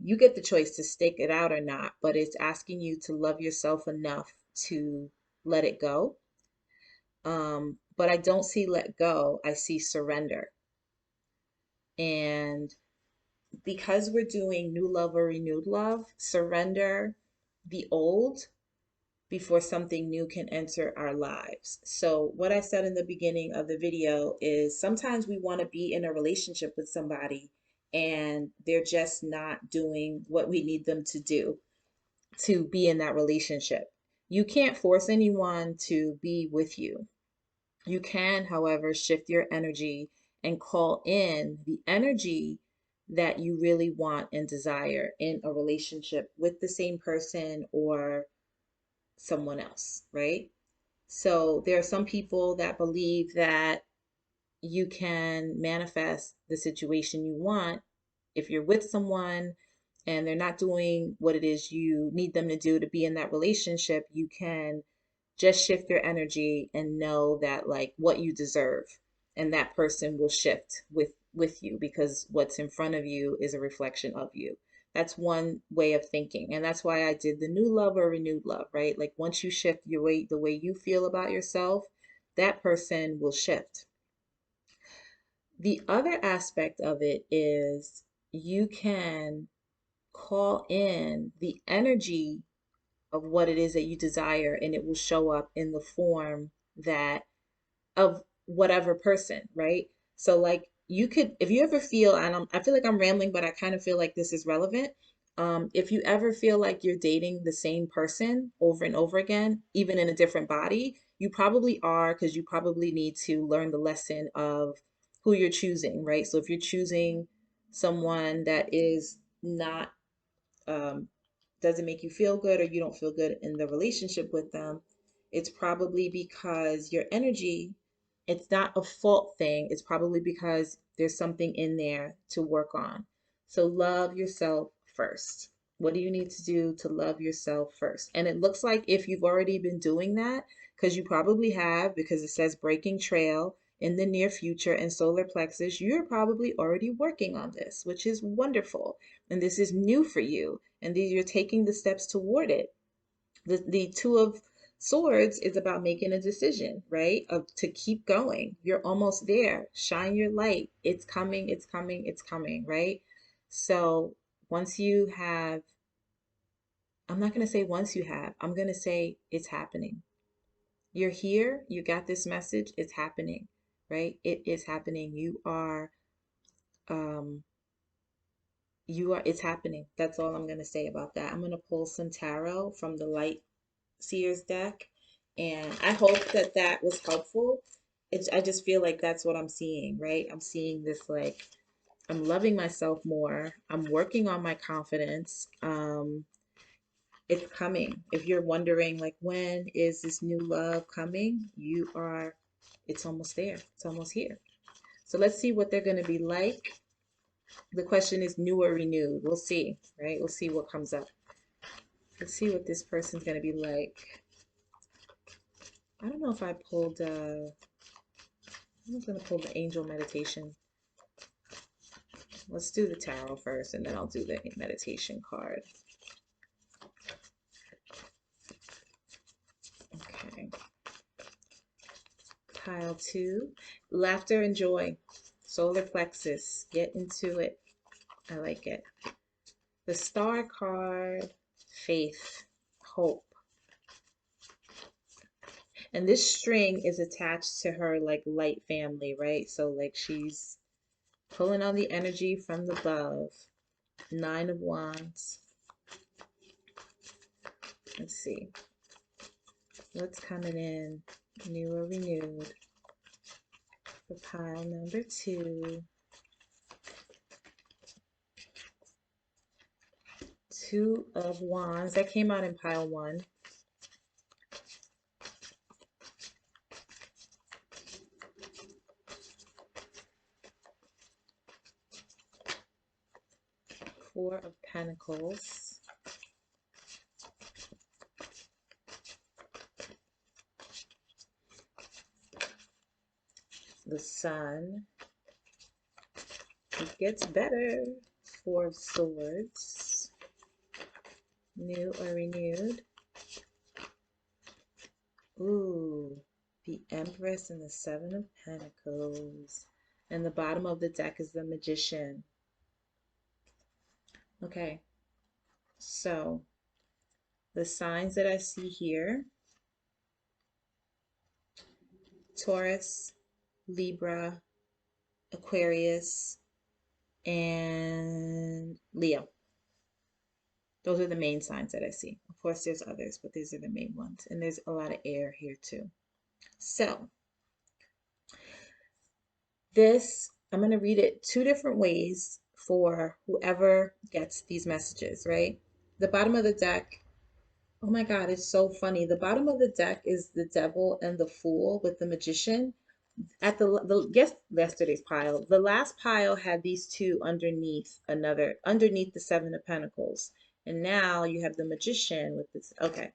you get the choice to stick it out or not, but it's asking you to love yourself enough to let it go. But I don't see let go, I see surrender. And because we're doing new love or renewed love, surrender the old before something new can enter our lives. So, what I said in the beginning of the video is sometimes we want to be in a relationship with somebody and they're just not doing what we need them to do to be in that relationship. You can't force anyone to be with you. You can, however, shift your energy and call in the energy that you really want and desire in a relationship with the same person or someone else, right? So there are some people that believe that you can manifest the situation you want if you're with someone and they're not doing what it is you need them to do to be in that relationship. You can just shift your energy and know that like what you deserve, and that person will shift with you because what's in front of you is a reflection of you. That's one way of thinking, and that's why I did the new love or renewed love, right? Like once you shift your way, the way you feel about yourself, that person will shift. The other aspect of it is you can call in the energy of what it is that you desire, and it will show up in the form that of whatever person, right? So like you could, if you ever feel, and I feel like I'm rambling, but I kind of feel like this is relevant. If you ever feel like you're dating the same person over and over again, even in a different body, you probably are because you probably need to learn the lesson of who you're choosing, right? So if you're choosing someone that is not um, doesn't make you feel good or you don't feel good in the relationship with them, it's probably because your energy, it's not a fault thing. It's probably because there's something in there to work on. So love yourself first. What do you need to do to love yourself first? And it looks like if you've already been doing that, because you probably have, because it says breaking trail in the near future and solar plexus, you're probably already working on this, which is wonderful. And this is new for you. And these, you're taking the steps toward it. The two of swords is about making a decision, right? Of to keep going. You're almost there. Shine your light. It's coming, it's coming, it's coming, right? So once you have, I'm not going to say once you have, I'm going to say it's happening. You're here, you got this message, it's happening, right? It is happening. Um, it's happening. That's all I'm going to say about that. I'm going to pull some tarot from the light Sears deck, and I hope that that was helpful. I just feel like that's what I'm seeing, right? I'm seeing this like I'm loving myself more. I'm working on my confidence. It's coming. If you're wondering like when is this new love coming, it's almost there. It's almost here. So let's see what they're going to be like. The question is new or renewed. We'll see, right? We'll see what comes up. Let's see what this person's going to be like. I don't know if I pulled I'm just gonna pull the angel meditation. Let's do the tarot first and then I'll do the meditation card. Okay. Pile 2. Laughter and joy. Solar plexus. Get into it. I like it. The star card. Faith. hope. And this string is attached to her like light family, right? So like she's pulling on the energy from the above. Nine of Wands. Let's see. What's coming in? New or renewed for pile number 2. Two of Wands. That came out in pile 1. Four of Pentacles. The Sun. It gets better. Four of Swords. New or renewed. Ooh, the Empress and the Seven of Pentacles. And the bottom of the deck is the Magician. Okay, so the signs that I see here: Taurus, Libra, Aquarius, and Leo. Those are the main signs that I see. Of course, there's others, but these are the main ones. And there's a lot of air here too. So this, I'm going to read it 2 different ways for whoever gets these messages, right? The bottom of the deck, oh my God, it's so funny. The bottom of the deck is the Devil and the Fool with the Magician. At yesterday's pile, the last pile had these two underneath underneath the Seven of Pentacles. And now you have the Magician with this. Okay.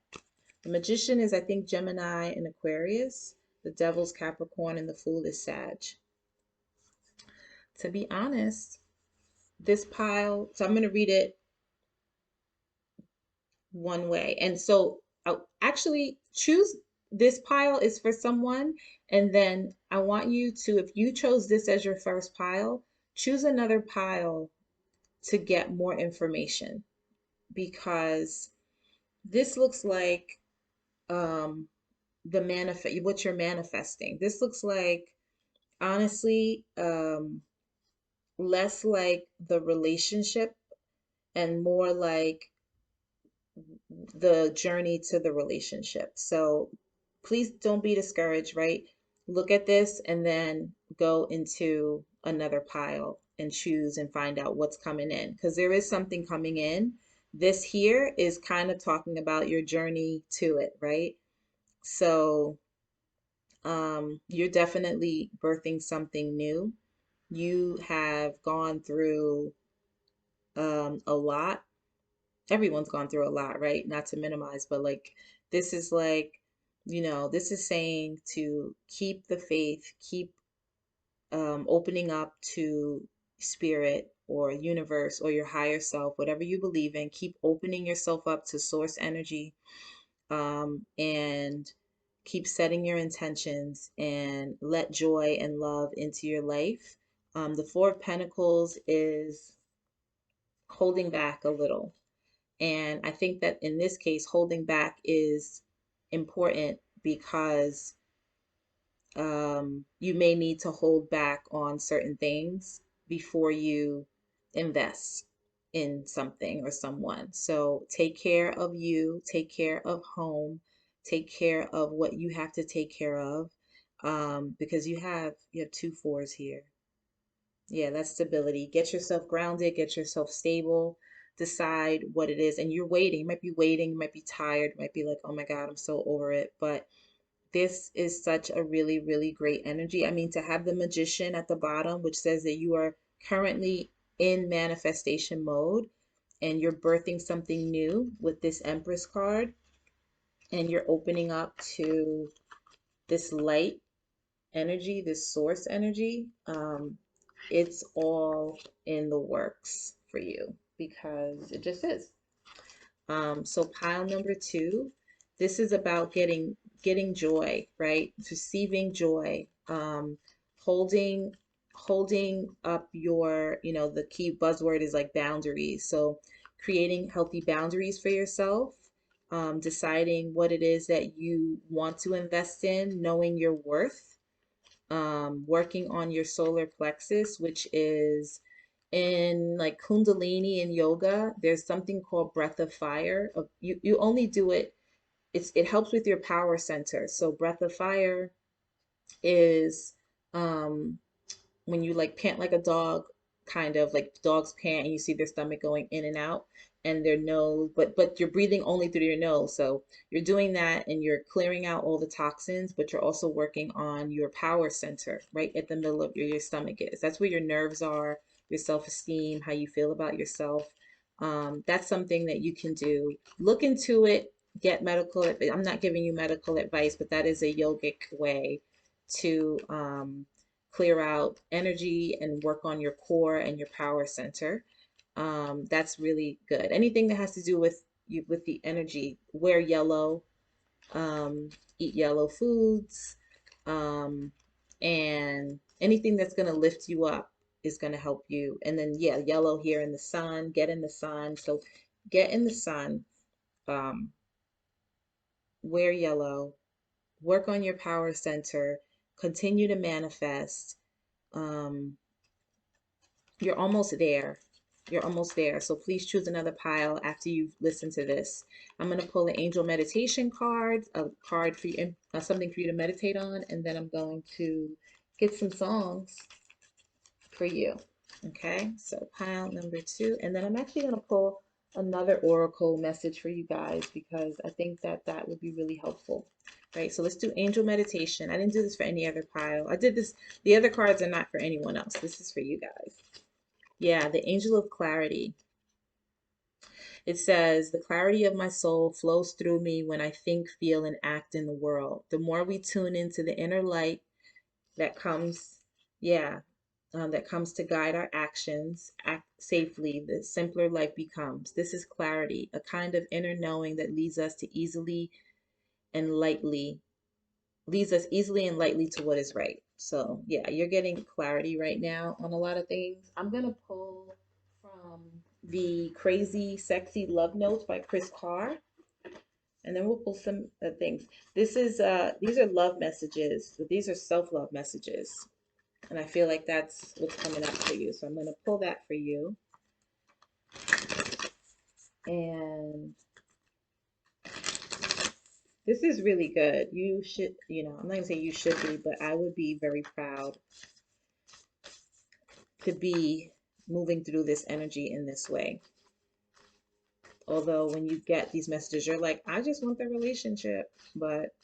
The Magician is, I think, Gemini and Aquarius. The Devil's Capricorn and the Fool is Sag. To be honest, this pile, so I'm going to read it one way. And so I'll actually choose this pile is for someone. And then I want you to, if you chose this as your first pile, choose another pile to get more information, because this looks like the what you're manifesting. This looks like, honestly, less like the relationship and more like the journey to the relationship. So please don't be discouraged, right? Look at this and then go into another pile and choose and find out what's coming in, because there is something coming in. This here is kind of talking about your journey to it, right? So you're definitely birthing something new. You have gone through a lot. Everyone's gone through a lot, right? Not to minimize, but like this is like, this is saying to keep the faith, keep opening up to spirit or universe or your higher self, whatever you believe in. Keep opening yourself up to source energy, and keep setting your intentions and let joy and love into your life. The Four of Pentacles is holding back a little. And I think that in this case, holding back is important because you may need to hold back on certain things before you invest in something or someone. So take care of you, take care of home, take care of what you have to take care of, because you have 2 4s here. Yeah, that's stability. Get yourself grounded, get yourself stable, decide what it is. And you're waiting. You might be waiting, you might be tired, you might be like, oh my God, I'm so over it. But this is such a really, really great energy. I mean, to have the Magician at the bottom, which says that you are currently in manifestation mode and you're birthing something new with this Empress card, and you're opening up to this light energy, this source energy. It's all in the works for you because it just is. So pile number 2, this is about getting joy, right? Receiving joy, holding holding up your, the key buzzword is like boundaries. So creating healthy boundaries for yourself deciding what it is that you want to invest in, knowing your worth, working on your solar plexus, which is in like Kundalini and yoga. There's something called breath of fire. You only do it. It helps with your power center. So breath of fire is um, when you like pant like a dog, kind of like dogs pant and you see their stomach going in and out and their nose, but you're breathing only through your nose. So you're doing that and you're clearing out all the toxins, but you're also working on your power center right at the middle of your stomach is. That's where your nerves are, your self-esteem, how you feel about yourself. That's something that you can do. Look into it, get medical. I'm not giving you medical advice, but that is a yogic way to clear out energy and work on your core and your power center. That's really good. Anything that has to do with you with the energy, wear yellow, um, eat yellow foods, um, and anything that's going to lift you up is going to help you. And then, yeah, yellow here in the sun, get in the sun. So get in the sun, um, wear yellow, work on your power center, continue to manifest. Um, You're almost there. You're almost there. So please choose another pile after you've listened to this. I'm going to pull an angel meditation card, a card for you, something for you to meditate on, and then I'm going to get some songs for you. Okay, so pile number 2, and then I'm actually going to pull another oracle message for you guys because I think that that would be really helpful. Right, so let's do angel meditation. I didn't do this for any other pile. I did this, the other cards are not for anyone else. This is for you guys. Yeah, the angel of clarity. It says, the clarity of my soul flows through me when I think, feel, and act in the world. The more we tune into the inner light that comes, yeah, that comes to guide our actions, act safely, the simpler life becomes. This is clarity, a kind of inner knowing that and lightly, leads us easily and lightly to what is right. So yeah, you're getting clarity right now on a lot of things. I'm gonna pull from the Crazy Sexy Love Notes by Chris Carr, and then we'll pull some things. This is these are love messages. So these are self-love messages, and I feel like that's what's coming up for you. So I'm gonna pull that for you, and this is really good. You should, I'm not gonna say you should be, but I would be very proud to be moving through this energy in this way. Although when you get these messages, you're like, I just want the relationship, but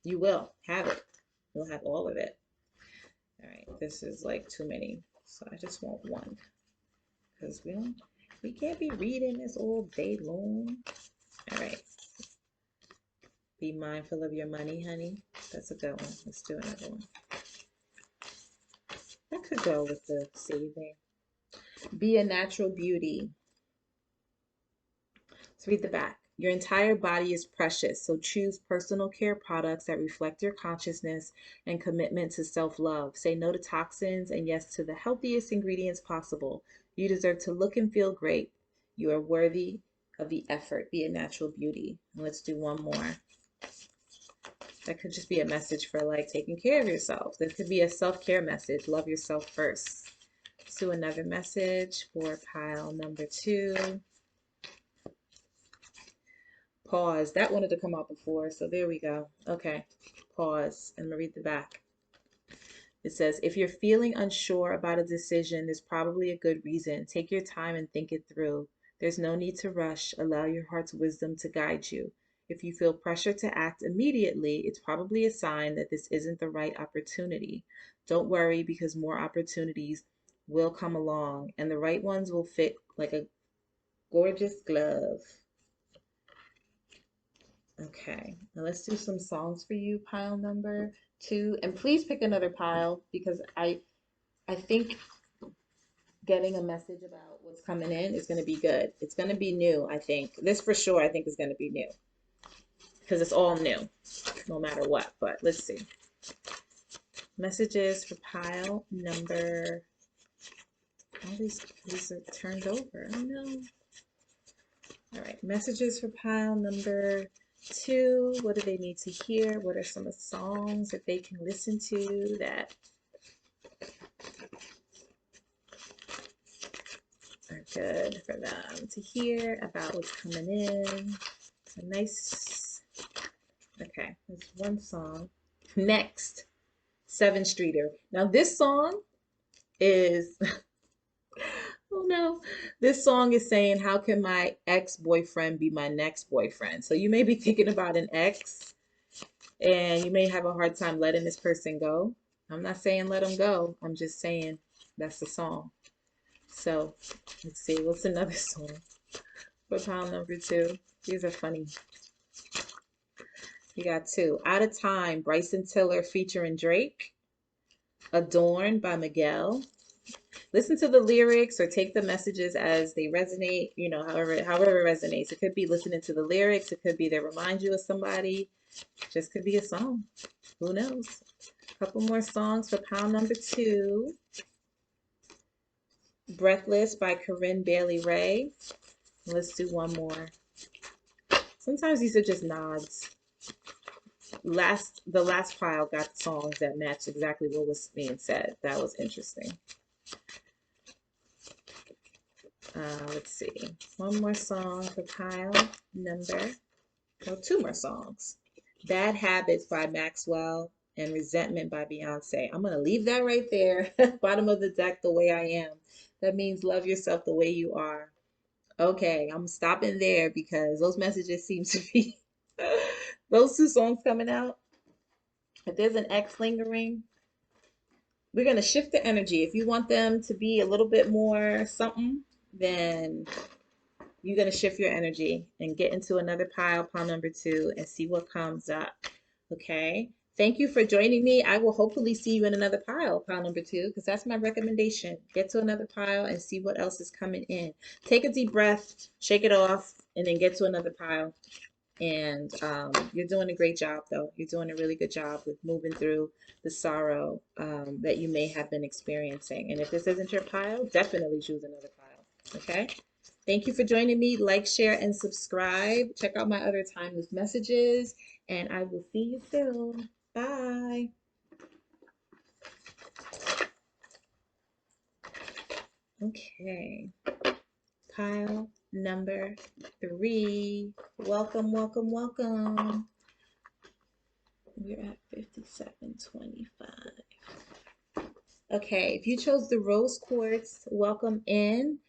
you will have it. You'll have all of it. All right, this is like too many. So I just want one because we can't be reading this all day long. All right. Be mindful of your money, honey. That's a good one. Let's do another one. That could go with the saving. Be a natural beauty. Let's read the back. Your entire body is precious, so choose personal care products that reflect your consciousness and commitment to self-love. Say no to toxins and yes to the healthiest ingredients possible. You deserve to look and feel great. You are worthy of the effort. Be a natural beauty. And let's do one more. That could just be a message for like taking care of yourself. This could be a self-care message. Love yourself first. Let's do another message for pile number 2. Pause. That wanted to come out before, so there we go. Okay, pause. I'm gonna read the back. It says, if you're feeling unsure about a decision, there's probably a good reason. Take your time and think it through. There's no need to rush. Allow your heart's wisdom to guide you. If you feel pressure to act immediately, it's probably a sign that this isn't the right opportunity. Don't worry because more opportunities will come along and the right ones will fit like a gorgeous glove. Okay, now let's do some songs for you, pile number 2. And please pick another pile because I think getting a message about what's coming in is going to be good. It's going to be new, I think. This for sure, I think is going to be new because it's all new, no matter what. But let's see. Messages for pile number. All these are turned over. Oh no. All right, messages for pile number two. What do they need to hear? What are some of the songs that they can listen to that are good for them to hear about what's coming in? It's a nice, okay, there's one song. Next, Seven Streeter. Now, this song is, oh no, this song is saying, how can my ex-boyfriend be my next boyfriend? So you may be thinking about an ex and you may have a hard time letting this person go. I'm not saying let them go. I'm just saying that's the song. So let's see, what's another song for pile number two? These are funny. You got two. Out of Time, Bryson Tiller featuring Drake. Adorn by Miguel. Listen to the lyrics or take the messages as they resonate, you know, however it resonates. It could be listening to the lyrics, it could be they remind you of somebody, just could be a song. Who knows? A couple more songs for pile number two. Breathless by Corinne Bailey Rae. Let's do one more. Sometimes these are just nods. The last pile got songs that matched exactly what was being said. That was interesting. Let's see. One more song for pile number, no, two more songs. Bad Habits by Maxwell and Resentment by Beyonce. I'm going to leave that right there. Bottom of the deck, The Way I Am. That means love yourself the way you are. Okay, I'm stopping there because those messages seem to be those two songs coming out. If there's an X lingering, we're going to shift the energy. If you want them to be a little bit more something, then you're going to shift your energy and get into another pile number two, and see what comes up. Okay. Thank you for joining me. I will hopefully see you in another pile number two, because that's my recommendation. Get to another pile and see what else is coming in. Take a deep breath, shake it off, and then get to another pile. And you're doing a great job, though. You're doing a really good job with moving through the sorrow that you may have been experiencing. And if this isn't your pile, definitely choose another pile. Okay? Thank you for joining me. Like, share, and subscribe. Check out my other timeless messages, and I will see you soon. Bye. Okay. Pile number three. Welcome, welcome, welcome. We're at 5725. Okay, if you chose the rose quartz, welcome in.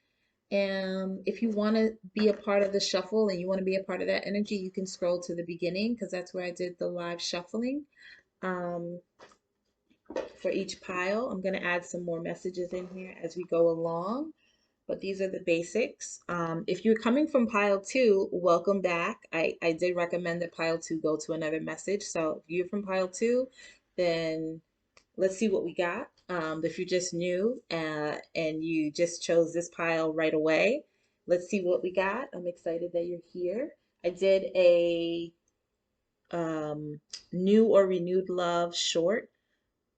If you want to be a part of the shuffle and you want to be a part of that energy, you can scroll to the beginning, because that's where I did the live shuffling for each pile. I'm going to add some more messages in here as we go along, but these are the basics. If you're coming from pile two, welcome back. I did recommend that pile two go to another message. So if you're from pile two, then let's see what we got. If you're just new and you just chose this pile right away, let's see what we got. I'm excited that you're here. I did a new or renewed love short,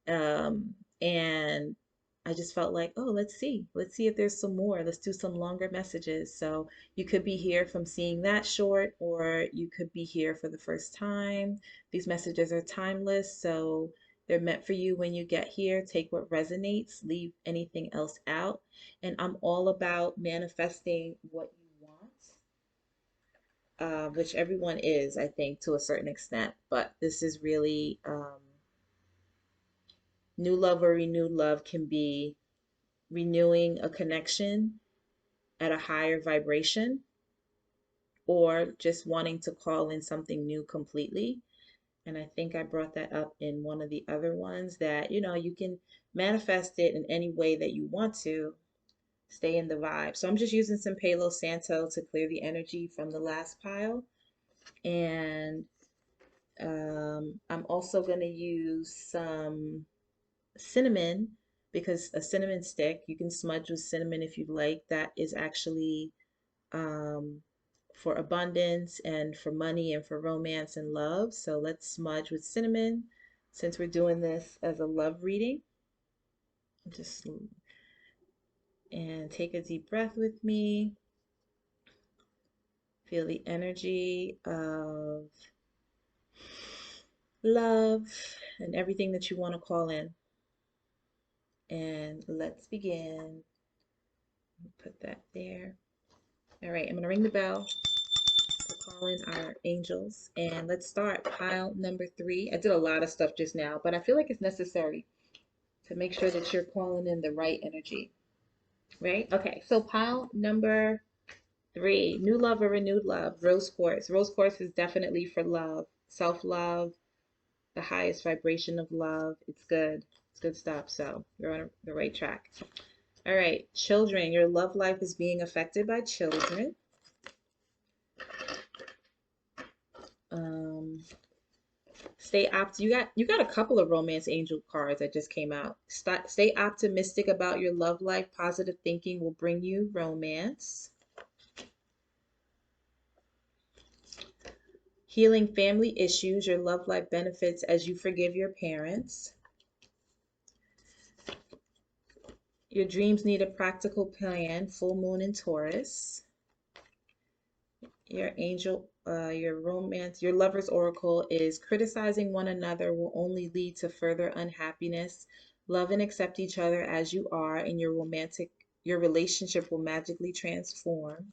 and I just felt like, oh, let's see if there's some more. Let's do some longer messages. So you could be here from seeing that short, or you could be here for the first time. These messages are timeless, so they're meant for you when you get here. Take what resonates, leave anything else out. And I'm all about manifesting what you want, which everyone is, I think, to a certain extent. But this is really new love or renewed love can be renewing a connection at a higher vibration, or just wanting to call in something new completely. And I think I brought that up in one of the other ones, that, you know, you can manifest it in any way that you want to. Stay in the vibe. So I'm just using some Palo Santo to clear the energy from the last pile. And I'm also going to use some cinnamon, because a cinnamon stick, you can smudge with cinnamon if you'd like. That is actually um, for abundance and for money and for romance and love. So let's smudge with cinnamon since we're doing this as a love reading. Just and take a deep breath with me. Feel the energy of love and everything that you want to call in. And let's begin. Put that there. All right, I'm going to ring the bell to call in our angels. And let's start pile number 3. I did a lot of stuff just now, but I feel like it's necessary to make sure that you're calling in the right energy, right? Okay, so pile number 3, new love or renewed love, rose quartz. Rose quartz is definitely for love, self-love, the highest vibration of love. It's good. It's good stuff. So you're on the right track. All right, children, your love life is being affected by children. Um, you got a couple of romance angel cards that just came out. Stay optimistic about your love life. Positive thinking will bring you romance. Healing family issues. Your love life benefits as you forgive your parents. Your dreams need a practical plan. Full moon in Taurus. Your angel, your romance, your lover's oracle is criticizing one another will only lead to further unhappiness. Love and accept each other as you are, and your relationship will magically transform.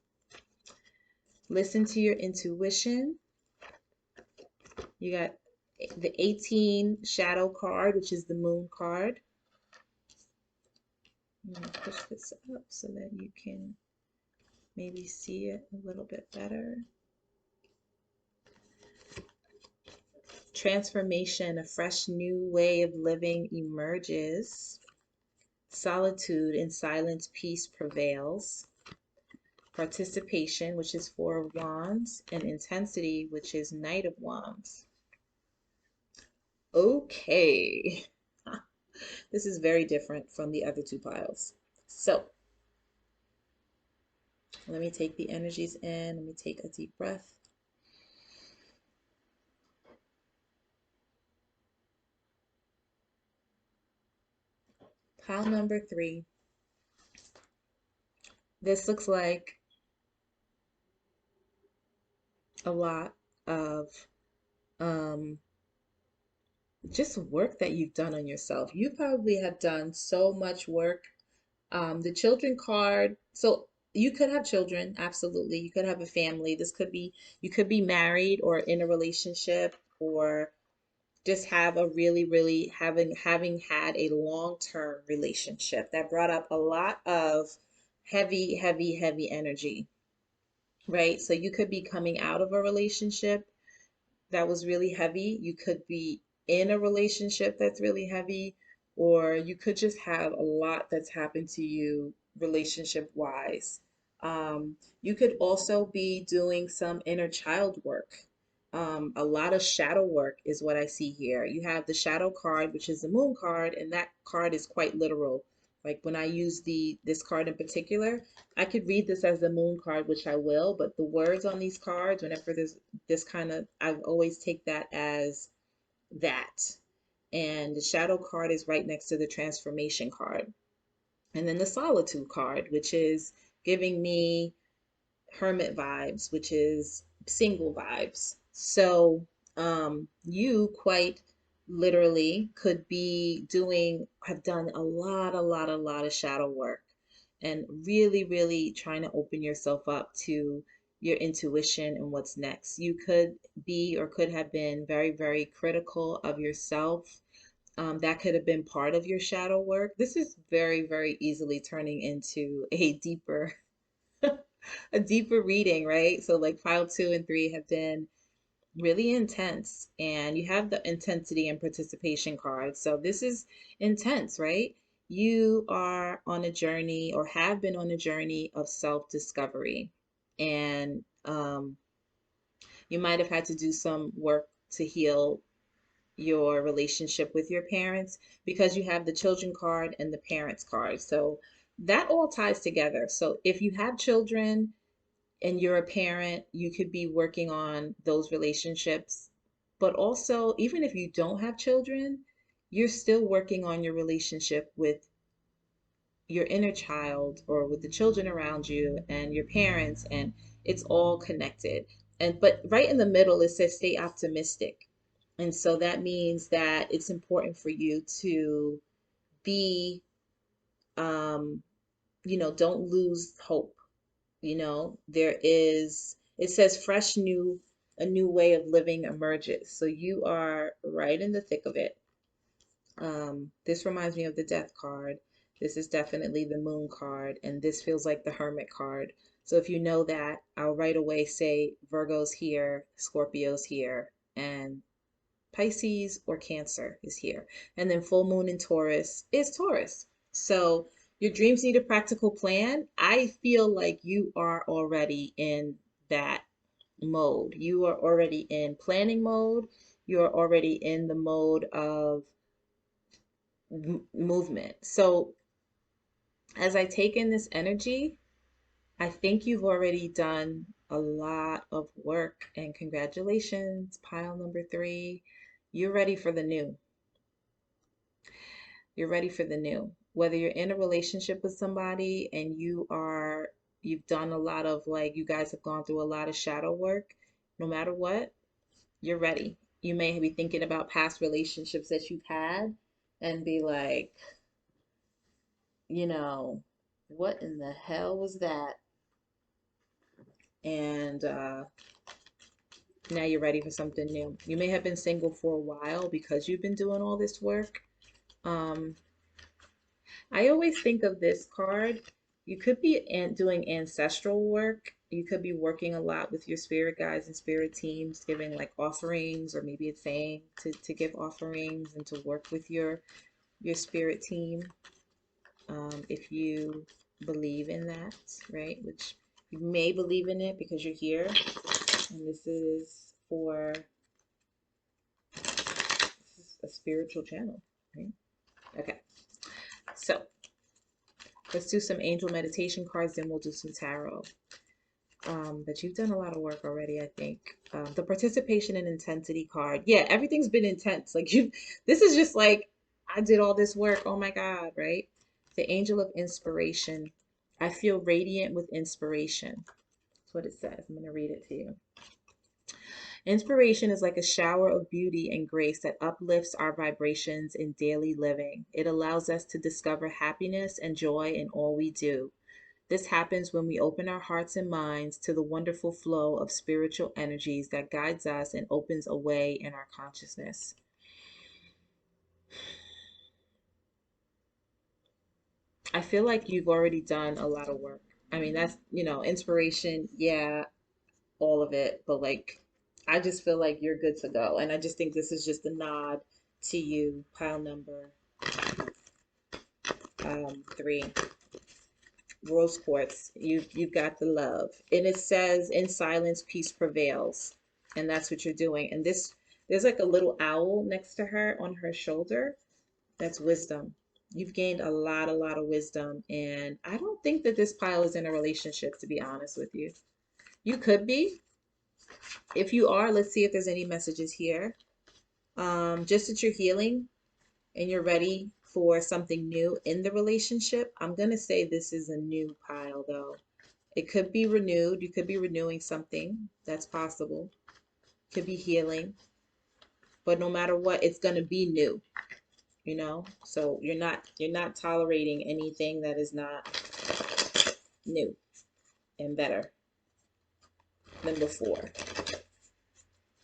Listen to your intuition. You got the 18 shadow card, which is the moon card. I'm going to push this up so that you can maybe see it a little bit better. Transformation, a fresh new way of living emerges. Solitude and silence, peace prevails. Participation, which is Four of Wands, and intensity, which is Knight of Wands. Okay. This is very different from the other 2 piles. So let me take the energies in. Let me take a deep breath. Pile number 3. This looks like a lot of just work that you've done on yourself. You probably have done so much work. The children card, so you could have children, absolutely. You could have a family. This could be, you could be married or in a relationship, or just have a really having had a long-term relationship that brought up a lot of heavy energy, right? So you could be coming out of a relationship that was really heavy. You could be in a relationship that's really heavy, or you could just have a lot that's happened to you relationship wise. You could also be doing some inner child work. A lot of shadow work is what I see here. You have the shadow card, which is the moon card, and that card is quite literal. Like when I use this card in particular, I could read this as the moon card, which I will, but the words on these cards, whenever there's this kind of, I always take that as that. And the shadow card is right next to the transformation card. And then the solitude card, which is giving me hermit vibes, which is single vibes. So you quite literally could be have done a lot of shadow work and really trying to open yourself up to your intuition and what's next. You could be or could have been very critical of yourself. That could have been part of your shadow work. This is very easily turning into a deeper a deeper reading, right? So like file 2 and 3 have been really intense, and you have the intensity and participation cards. So this is intense, right? You are on a journey or have been on a journey of self-discovery, and you might have had to do some work to heal your relationship with your parents because you have the children card and the parents card. So that all ties together. So if you have children, and you're a parent, you could be working on those relationships. But also, even if you don't have children, you're still working on your relationship with your inner child or with the children around you and your parents. And It's all connected. And but right in the middle it says stay optimistic. And so that means that it's important for you to be don't lose hope. It says a new way of living emerges. So you are right in the thick of it. This reminds me of the death card. This is definitely the moon card, and this feels like the hermit card. So if you know that, I'll right away say Virgo's here, Scorpio's here, and Pisces or Cancer is here. And then full moon in Taurus is Taurus. So your dreams need a practical plan. I feel like you are already in that mode. You are already in planning mode. You are already in the mode of movement. So as I take in this energy, I think you've already done a lot of work, and congratulations, pile number 3. You're ready for the new. You're ready for the new. Whether you're in a relationship with somebody and you've done a lot of, like, you guys have gone through a lot of shadow work, no matter what, you're ready. You may be thinking about past relationships that you've had and be like, you know, what in the hell was that? And now you're ready for something new. You may have been single for a while because you've been doing all this work. Um, I always think of this card. You could be doing ancestral work. You could be working a lot with your spirit guides and spirit teams, giving like offerings, or maybe it's saying to give offerings and to work with your spirit team. If you believe in that, right? Which you may believe in it because you're here. And this is a spiritual channel, right? Okay. So let's do some angel meditation cards, then we'll do some tarot. But you've done a lot of work already, I think. The participation and intensity card. Yeah, everything's been intense. This is just like, I did all this work. Oh my God, right? The angel of inspiration. I feel radiant with inspiration. That's what it says. I'm going to read it to you. Inspiration is like a shower of beauty and grace that uplifts our vibrations in daily living. It allows us to discover happiness and joy in all we do. This happens when we open our hearts and minds to the wonderful flow of spiritual energies that guides us and opens a way in our consciousness. I feel like you've already done a lot of work. I mean, that's, inspiration, yeah, all of it, but like, I just feel like you're good to go. And I just think this is just a nod to you, pile number 3. Rose quartz, you've got the love, and it says in silence peace prevails, and that's what you're doing. And there's like a little owl next to her on her shoulder. That's wisdom. You've gained a lot of wisdom, and I don't think that this pile is in a relationship, to be honest with you. You could be. If you are, let's see if there's any messages here. Just that you're healing and you're ready for something new in the relationship. I'm gonna say this is a new pile though. It could be renewed. You could be renewing something. That's possible. Could be healing. But no matter what, it's going to be new. So you're not tolerating anything that is not new and better than before.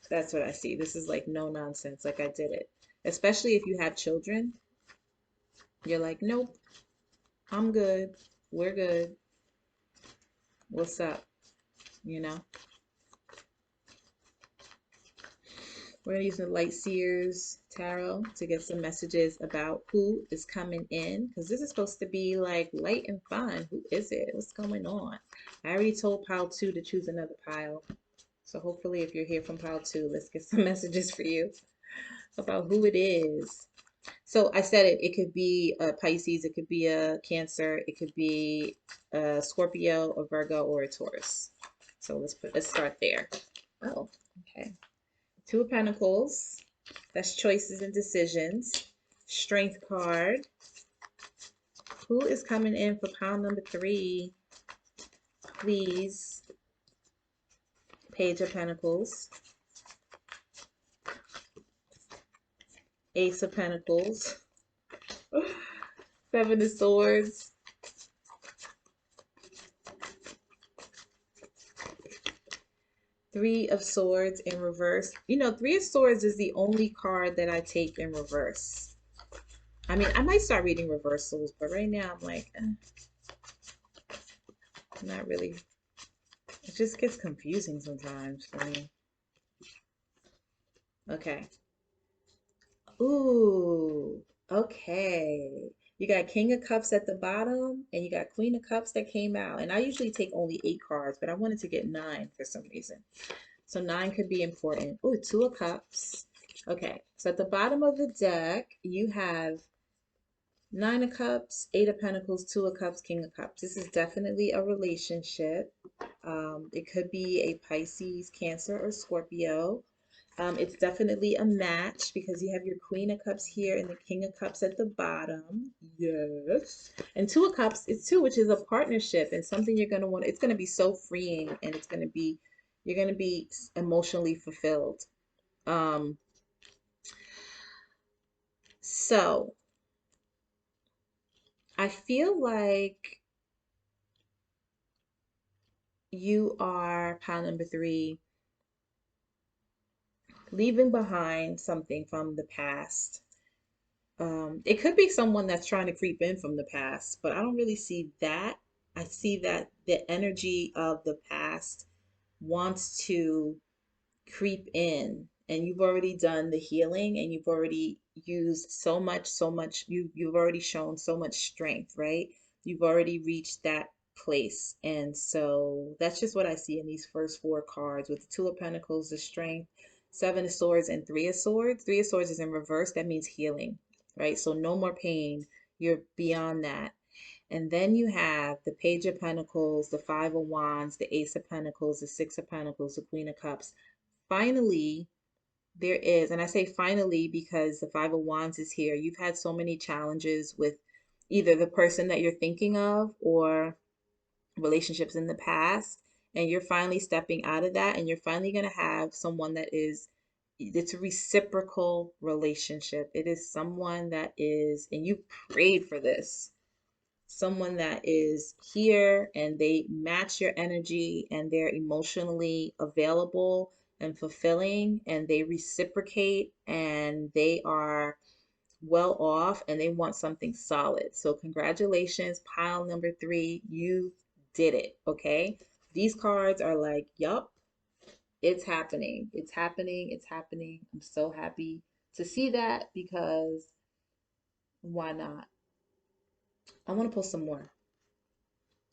That's what I see. This is like no nonsense. Like, I did it. Especially if you have children. You're like, nope, I'm good. We're good. What's up? You know? We're going to use the Light Seers Tarot to get some messages about who is coming in, because this is supposed to be like light and fun. Who is it? What's going on? I already told pile 2 to choose another pile. So hopefully if you're here from pile 2, let's get some messages for you about who it is. So I said it could be a Pisces, it could be a Cancer, it could be a Scorpio, a Virgo, or a Taurus. So let's start there. Oh, okay. 2 of Pentacles, that's choices and decisions. Strength card. Who is coming in for pile number 3? Please. Page of Pentacles, Ace of Pentacles, Seven of Swords, Three of Swords in reverse. You know, Three of Swords is the only card that I take in reverse. I mean, I might start reading reversals, but right now I'm like, not really. It just gets confusing sometimes for me. Okay. Ooh, okay. You got King of Cups at the bottom, and you got Queen of Cups that came out. And I usually take only 8 cards, but I wanted to get 9 for some reason. So 9 could be important. Ooh, Two of Cups. Okay, so at the bottom of the deck, you have 9 of Cups, 8 of Pentacles, 2 of Cups, King of Cups. This is definitely a relationship. It could be a Pisces, Cancer, or Scorpio. It's definitely a match because you have your Queen of Cups here and the King of Cups at the bottom. Yes. And Two of Cups is two, which is a partnership and something you're going to want. It's going to be so freeing and it's going to be, you're going to be emotionally fulfilled. Um, so I feel like you are, pile number 3, leaving behind something from the past. It could be someone that's trying to creep in from the past, but I don't really see that. I see that the energy of the past wants to creep in, and you've already done the healing and you've already used so much you've already shown so much strength, right? You've already reached that place. And so that's just what I see in these first 4 cards with the Two of Pentacles, the strength, Seven of Swords, and Three of Swords. Three of Swords is in reverse. That means healing, right? So no more pain. You're beyond that. And then you have the Page of Pentacles, the Five of Wands, the Ace of Pentacles, the Six of Pentacles, the Queen of Cups. Finally, there is, and I say finally because the Five of Wands is here. You've had so many challenges with either the person that you're thinking of or relationships in the past, and you're finally stepping out of that, and you're finally going to have someone that is, it's a reciprocal relationship. It is someone that is, and you prayed for this, someone that is here and they match your energy and they're emotionally available and fulfilling and they reciprocate and they are well off and they want something solid. So congratulations, pile number 3, you did it, okay? These cards are like, yup, it's happening. It's happening. It's happening. I'm so happy to see that because why not? I want to pull some more.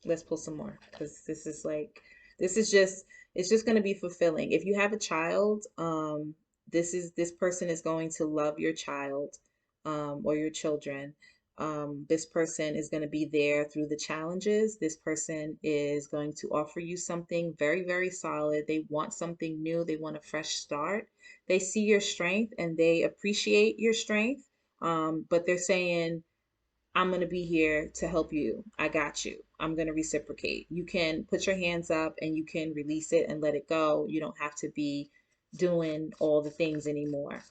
Let's pull some more because this is like, this is just, it's just going to be fulfilling. If you have a child, this person is going to love your child, or your children. This person is going to be there through the challenges. This person is going to offer you something very, very solid. They want something new. They want a fresh start. They see your strength and they appreciate your strength. But they're saying, I'm going to be here to help you. I got you. I'm going to reciprocate. You can put your hands up and you can release it and let it go. You don't have to be doing all the things anymore.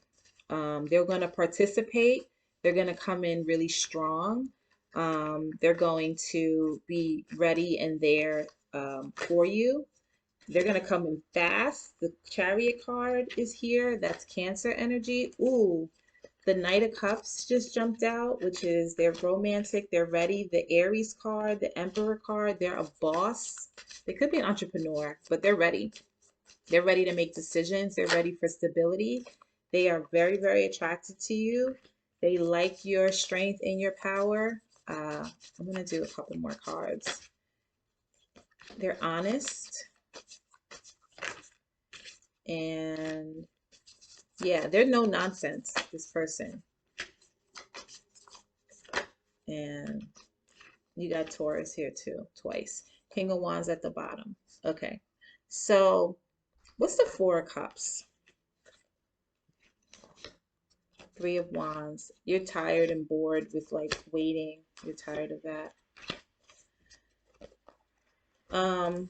They're going to participate. They're going to come in really strong. They're going to be ready and there, for you. They're going to come in fast. The Chariot card is here. That's Cancer energy. Ooh, the Knight of Cups just jumped out, which is they're romantic, they're ready. The Aries card, the Emperor card, they're a boss. They could be an entrepreneur, but they're ready. They're ready to make decisions. They're ready for stability. They are very, very attracted to you. They like your strength and your power. I'm going to do a couple more cards. They're honest. And yeah, they're no nonsense, this person. And you got Taurus here too, twice. King of Wands at the bottom. Okay. So what's the Four of Cups? Three of Wands. You're tired and bored with like waiting. You're tired of that. Um,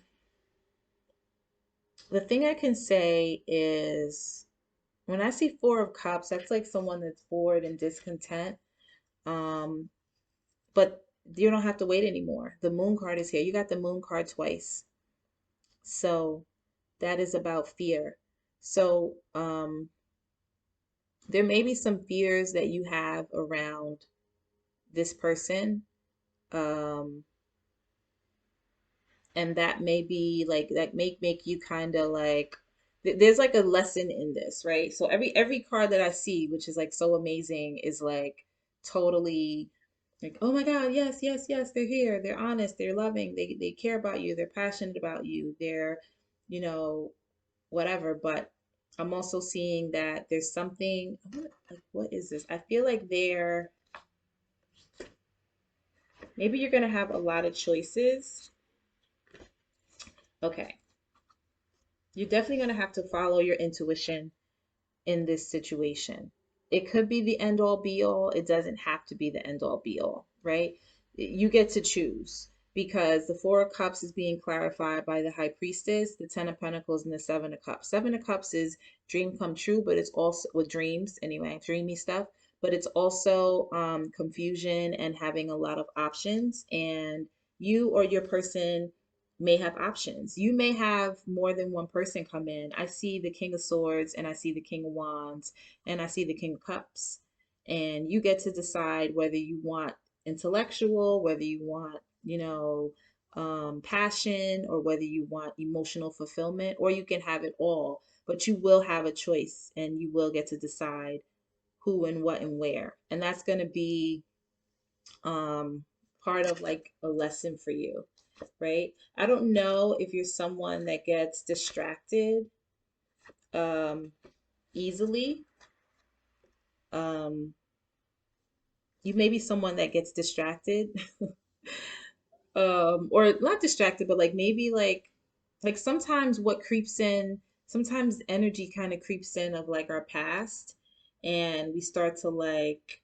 The thing I can say is when I see Four of Cups, that's like someone that's bored and discontent. Um, but you don't have to wait anymore. The Moon card is here. You got the Moon card twice. So that is about fear. So there may be some fears that you have around this person. Um, and that may be like that make you kind of like there's like a lesson in this, right? So every card that I see, which is like so amazing, is like totally like, oh my God, yes, yes, yes, they're here, they're honest, they're loving, they care about you, they're passionate about you, they're, you know, whatever. But I'm also seeing that there's something like, what is this? I feel like they're maybe you're gonna have a lot of choices. Okay. You're definitely going to have to follow your intuition in this situation. It could be the end all be all. It doesn't have to be the end all be all, right? You get to choose because the Four of Cups is being clarified by the High Priestess, the Ten of Pentacles, and the Seven of Cups. Seven of Cups is dream come true, but it's also with dreams anyway, dreamy stuff. But it's also confusion and having a lot of options. And you or your person may have options. You may have more than one person come in. I see the King of Swords and I see the King of Wands and I see the King of Cups. And you get to decide whether you want intellectual, whether you want, passion, or whether you want emotional fulfillment, or you can have it all. But you will have a choice and you will get to decide who and what and where. And that's going to be um, part of like a lesson for you, right? I don't know if you're someone that gets distracted um, easily. Um, you may be someone that gets distracted, or not distracted, but like maybe like sometimes what creeps in, sometimes energy kind of creeps in of like our past, and we start to like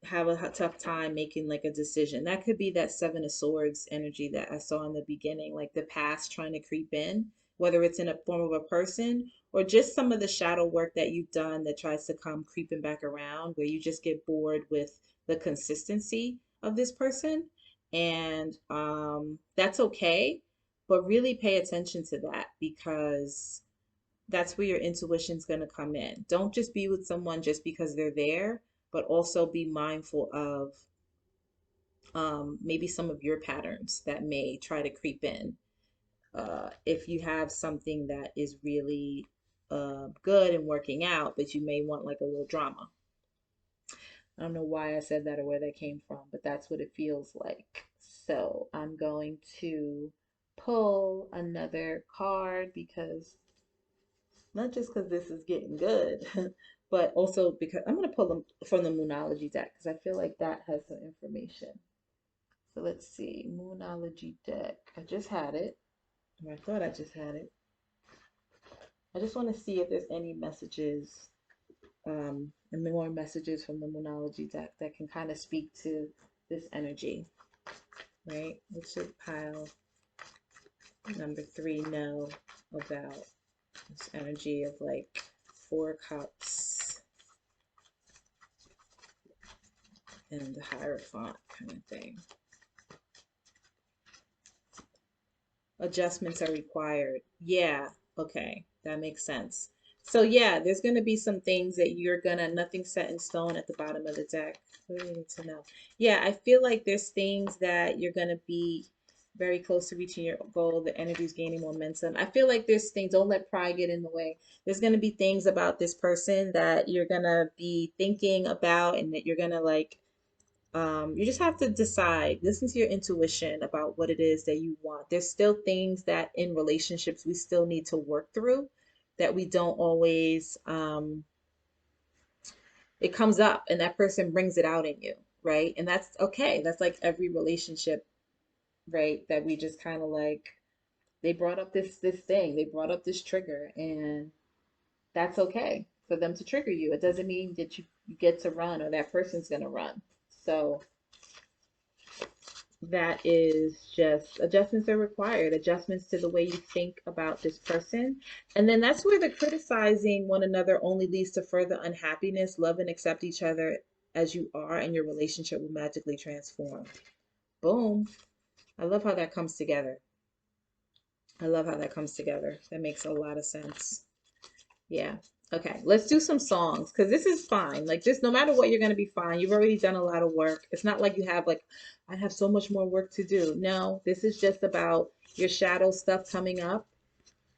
have a tough time making like a decision. That could be that Seven of Swords energy that I saw in the beginning, like the past trying to creep in, whether it's in a form of a person or just some of the shadow work that you've done that tries to come creeping back around, where you just get bored with the consistency of this person. And that's okay, but really pay attention to that because that's where your intuition's going to come in. Don't just be with someone just because they're there, but also be mindful of maybe some of your patterns that may try to creep in. If you have something that is really good and working out, but you may want like a little drama. I don't know why I said that or where that came from, but that's what it feels like. So I'm going to pull another card because not just because this is getting good, but also because I'm going to pull them from the Moonology deck because I feel like that has some information. So let's see, Moonology deck. I just had it, or I thought I just had it. I just want to see if there's any messages, and more messages from the Moonology deck that can kind of speak to this energy, right? What should pile number 3 know about this energy of like 4 cups and the Hierophant kind of thing? Adjustments are required. Yeah, okay, that makes sense. So yeah, there's gonna be some things that you're gonna, nothing set in stone at the bottom of the deck. What do you need to know? Yeah, I feel like there's things that you're gonna be very close to reaching your goal. The energy's gaining momentum. I feel like there's things, don't let pride get in the way. There's gonna be things about this person that you're gonna be thinking about and that you're gonna like you just have to decide, listen to your intuition about what it is that you want. There's still things that in relationships we still need to work through that we don't always, it comes up and that person brings it out in you, right? And that's okay. That's like every relationship, right? That we just kind of like, they brought up this thing, they brought up this trigger, and that's okay for them to trigger you. It doesn't mean that you get to run or that person's gonna run. So that is just adjustments are required, adjustments to the way you think about this person. And then that's where the criticizing one another only leads to further unhappiness. Love and accept each other as you are, and your relationship will magically transform. Boom. I love how that comes together. I love how that comes together. That makes a lot of sense. Yeah. Okay, let's do some songs because this is fine. Like this, no matter what, you're gonna be fine. You've already done a lot of work. It's not like you have like, I have so much more work to do. No, this is just about your shadow stuff coming up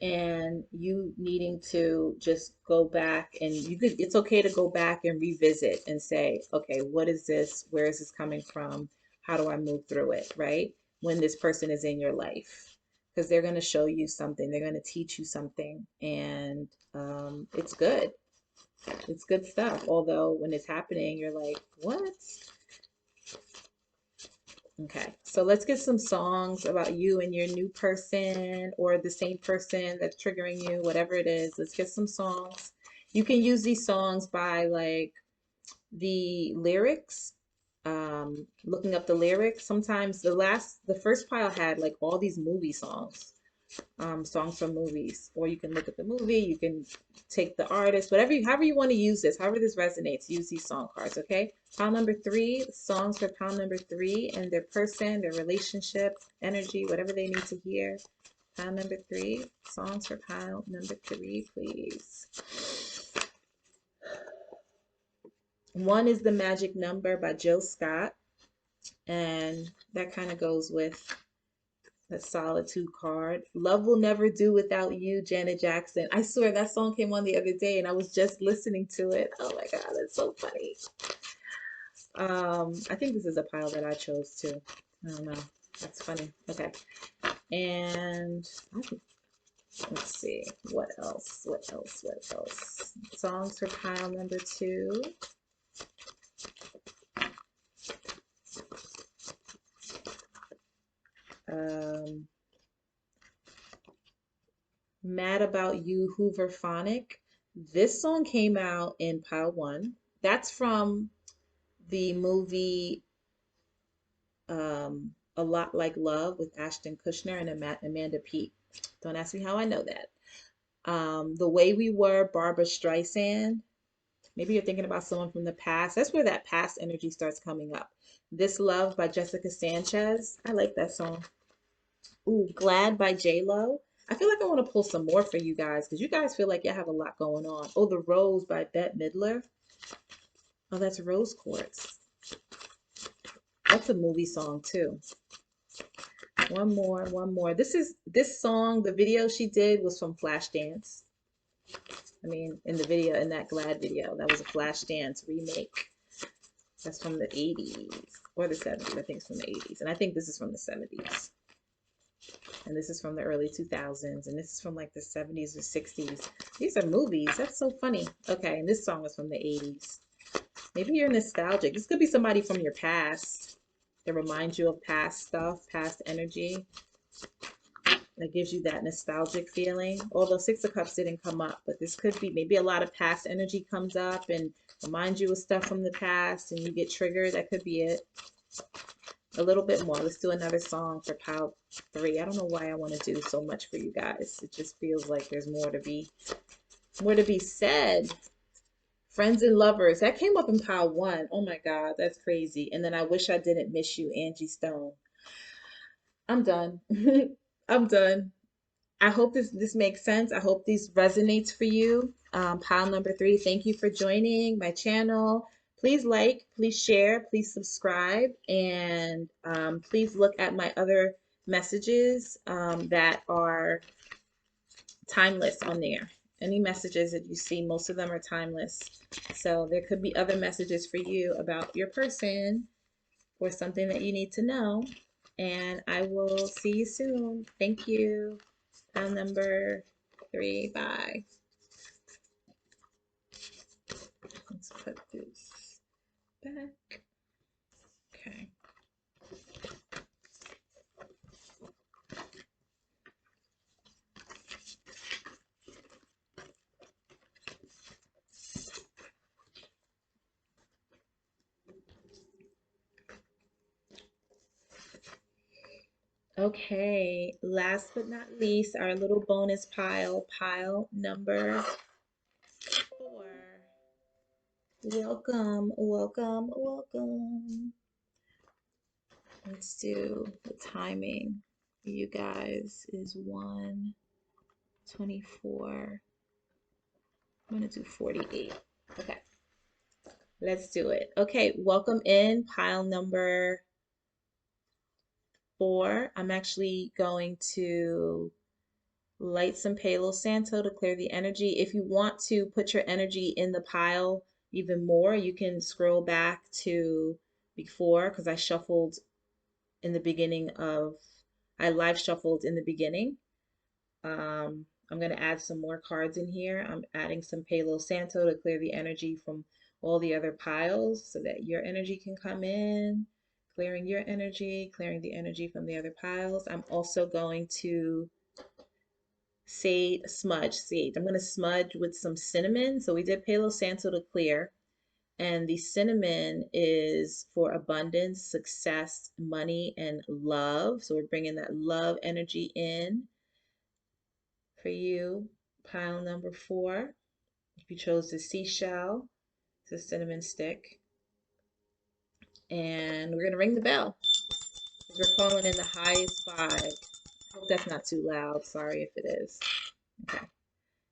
and you needing to just go back and you could, it's okay to go back and revisit and say, okay, what is this? Where is this coming from? How do I move through it, right? When this person is in your life, because they're going to show you something, they're going to teach you something, and it's good. It's good stuff. Although when it's happening, you're like, what? Okay, so let's get some songs about you and your new person or the same person that's triggering you, whatever it is. Let's get some songs. You can use these songs by like the lyrics, looking up the lyrics. Sometimes the first pile had like all these movie songs, songs from movies, or you can look at the movie, you can take the artist, however you want to use this, however this resonates, use these song cards, okay? Pile number three, songs for pile number three and their person, their relationship, energy, whatever they need to hear. Pile number three, songs for pile number three, please. One is The Magic Number by Jill Scott, and that kind of goes with that solitude card. Love Will Never Do Without You, Janet Jackson. I swear that song came on the other day and I was just listening to it. Oh my God, that's so funny. I think this is a pile that I chose too. I don't know. That's funny. Okay. And let's see. What else? What else? What else? Songs for pile number two. Um, Mad About You, Hooverphonic. This song came out in pile one. That's from the movie A Lot Like Love with Ashton Kutcher and Amanda Peet. Don't ask me how I know that. The Way We Were, Barbara Streisand. Maybe you're thinking about someone from the past. That's where that past energy starts coming up. This Love by Jessica Sanchez. I like that song. Ooh, Glad by J-Lo. I feel like I want to pull some more for you guys because you guys feel like you have a lot going on. Oh, The Rose by Bette Midler. Oh, that's Rose Quartz. That's a movie song too. One more, one more. This song, the video she did was from Flashdance. I mean, in the video, in that Glad video, that was a Flashdance remake. That's from the 80s or the 70s. I think it's from the 80s. And I think this is from the 70s. And this is from the early 2000s. And this is from like the 70s or 60s. These are movies. That's so funny. Okay, and this song is from the 80s. Maybe you're nostalgic. This could be somebody from your past that reminds you of past stuff, past energy. That gives you that nostalgic feeling. Although Six of Cups didn't come up, but this could be maybe a lot of past energy comes up and reminds you of stuff from the past and you get triggered. That could be it. A little bit more. Let's do another song for pile three. I don't know why I want to do so much for you guys. It just feels like there's more to be said. Friends and Lovers. That came up in pile one. Oh my God, that's crazy. And then I Wish I Didn't Miss You, Angie Stone. I'm done. I'm done. I hope this makes sense. I hope this resonates for you. Pile number three, thank you for joining my channel. Please like, please share, please subscribe, and please look at my other messages that are timeless on there. Any messages that you see, most of them are timeless. So there could be other messages for you about your person or something that you need to know. And I will see you soon. Thank you. File number three. Bye. Let's put this back. Okay. Okay, last but not least, our little bonus pile, pile number 4. Welcome, welcome, welcome. Let's do the timing for you guys is 1:24. I'm gonna do 48. Okay, let's do it. Okay, welcome in pile number 4. I'm actually going to light some Palo Santo to clear the energy. If you want to put your energy in the pile even more, you can scroll back to before because I shuffled in the beginning of, I live shuffled in the beginning. I'm going to add some more cards in here. I'm adding some Palo Santo to clear the energy from all the other piles so that your energy can come in, clearing your energy, clearing the energy from the other piles. I'm also going to sage. I'm going to smudge with some cinnamon. So we did Palo Santo to clear, and the cinnamon is for abundance, success, money, and love. So we're bringing that love energy in for you. Pile number 4. If you chose the seashell, it's a cinnamon stick. And we're going to ring the bell. We're calling in the highest vibe. I hope that's not too loud. Sorry if it is. Okay.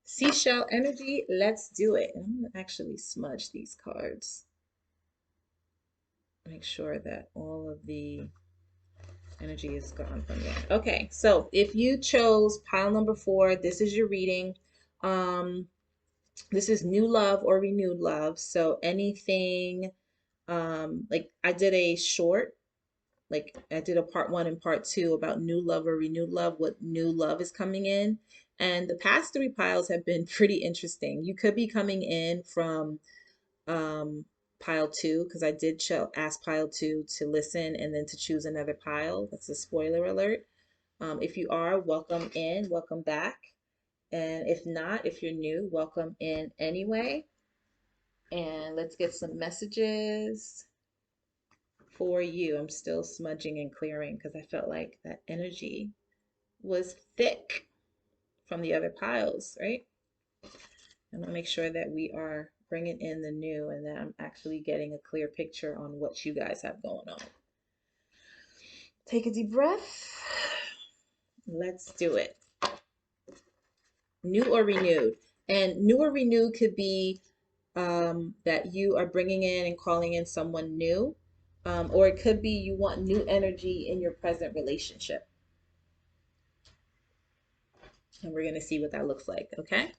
Seashell energy, let's do it. And I'm going to actually smudge these cards. Make sure that all of the energy is gone from there. Okay, so if you chose pile number 4, this is your reading. This is new love or renewed love. So anything, like I did a short, like I did a part 1 and part 2 about new love or renewed love, what new love is coming in. And the past 3 piles have been pretty interesting. You could be coming in from um, pile 2 because I did ask pile 2 to listen and then to choose another pile. That's a spoiler alert. If you are, welcome in, welcome back. And if not, if you're new, welcome in anyway. And let's get some messages for you. I'm still smudging and clearing because I felt like that energy was thick from the other piles, right? I'm gonna make sure that we are bringing in the new and that I'm actually getting a clear picture on what you guys have going on. Take a deep breath. Let's do it. New or renewed. And new or renewed could be that you are bringing in and calling in someone new, or it could be you want new energy in your present relationship. And we're going to see what that looks like, okay?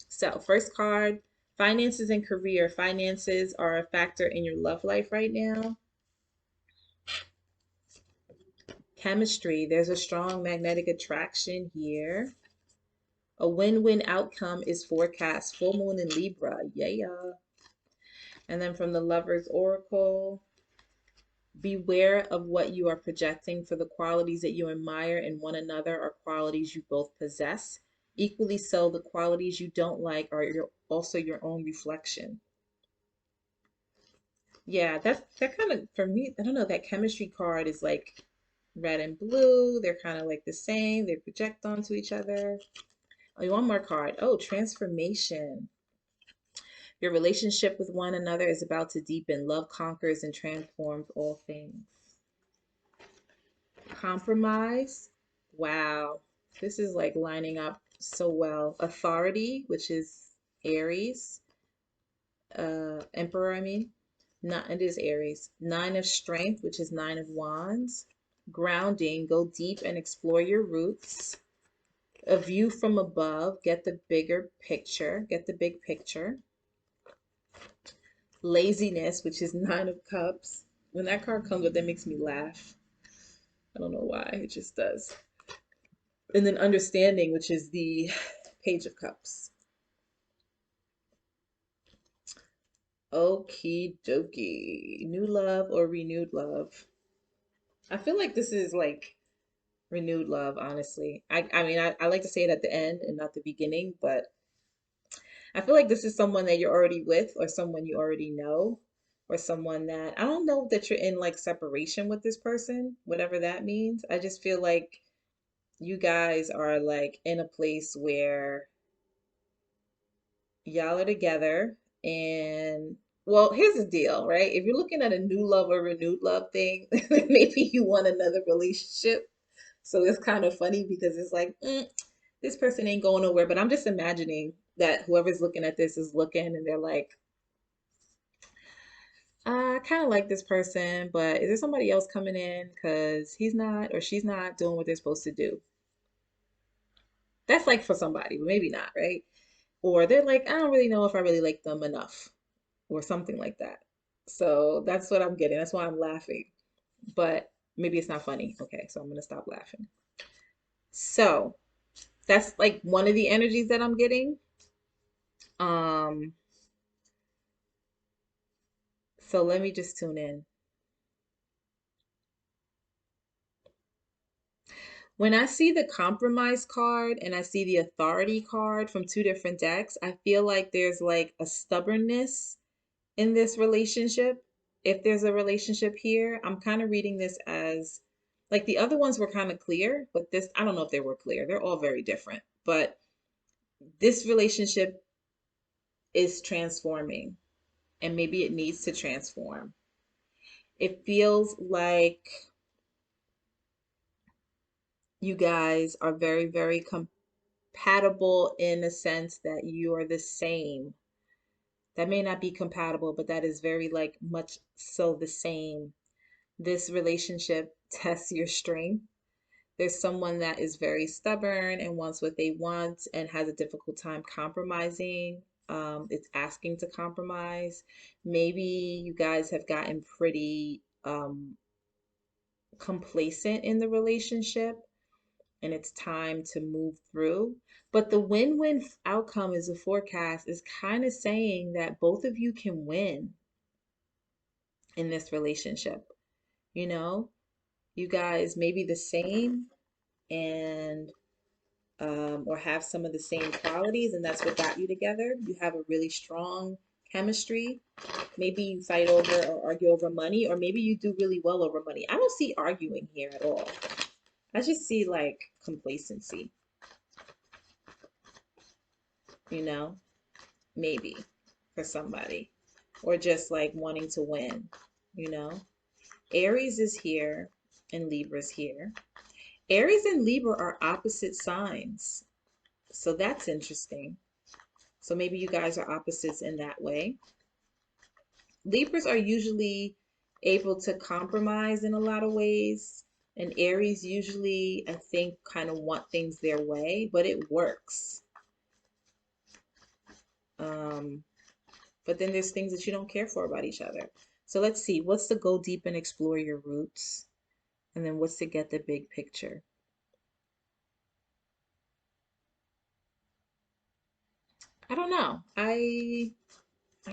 So, first card, finances and career. Finances are a factor in your love life right now. Chemistry, there's a strong magnetic attraction here. A win-win outcome is forecast. Full moon in Libra. Yeah. And then from the Lover's Oracle, beware of what you are projecting, for the qualities that you admire in one another are qualities you both possess. Equally so, the qualities you don't like are also your own reflection. Yeah, that kind of, for me, I don't know, that chemistry card is like red and blue. They're kind of like the same. They project onto each other. Oh, one more card. Oh, transformation. Your relationship with one another is about to deepen. Love conquers and transforms all things. Compromise. Wow. This is like lining up so well. Authority, which is Aries. Emperor, I mean. Not, it is Aries. 9 of Strength, which is 9 of Wands. Grounding. Go deep and explore your roots. A view from above. Get the bigger picture. Get the big picture. Laziness, which is 9 of Cups. When that card comes up, that makes me laugh. I don't know why, it just does. And then understanding, which is the Page of Cups. Okie dokie. New love or renewed love? I feel like this is like renewed love, honestly. I mean, I like to say it at the end and not the beginning, but I feel like this is someone that you're already with or someone you already know or someone that I don't know that you're in like separation with this person, whatever that means. I just feel like You guys are like in a place where y'all are together and well, here's the deal, right? If you're looking at a new love or renewed love thing, maybe you want another relationship. So it's kind of funny because it's like, this person ain't going nowhere. But I'm just imagining that whoever's looking at this is looking and they're like, I kind of like this person, but is there somebody else coming in? Because he's not or she's not doing what they're supposed to do. That's like for somebody, but maybe not, right? Or they're like, I don't really know if I really like them enough, or something like that. So that's what I'm getting. That's why I'm laughing. But maybe it's not funny. Okay, so I'm gonna stop laughing. So that's like one of the energies that I'm getting. Um, so let me just tune in. When I see the compromise card and I see the authority card from two different decks, I feel like there's like a stubbornness in this relationship. If there's a relationship here, I'm kind of reading this as like the other ones were kind of clear, but this, I don't know if they were clear. They're all very different. But this relationship is transforming and maybe it needs to transform. It feels like you guys are very, very compatible in a sense that you are the same. That may not be compatible, but that is very like much so the same. This relationship tests your strength. There's someone that is very stubborn and wants what they want and has a difficult time compromising. It's asking to compromise. Maybe you guys have gotten pretty complacent in the relationship and it's time to move through. But the win-win outcome is a forecast is kind of saying that both of you can win in this relationship. You know, you guys may be the same and or have some of the same qualities, and that's what got you together. You have a really strong chemistry. Maybe you fight over or argue over money, or maybe you do really well over money. I don't see arguing here at all. I just see like complacency, you know, maybe for somebody, or just like wanting to win, you know. Aries is here and Libra's here. Aries and Libra are opposite signs. So that's interesting. So maybe you guys are opposites in that way. Libras are usually able to compromise in a lot of ways. And Aries usually, I think, kind of want things their way, but it works. Um, but then there's things that you don't care for about each other. So let's see, what's to go deep and explore your roots? And then what's to get the big picture? I don't know. I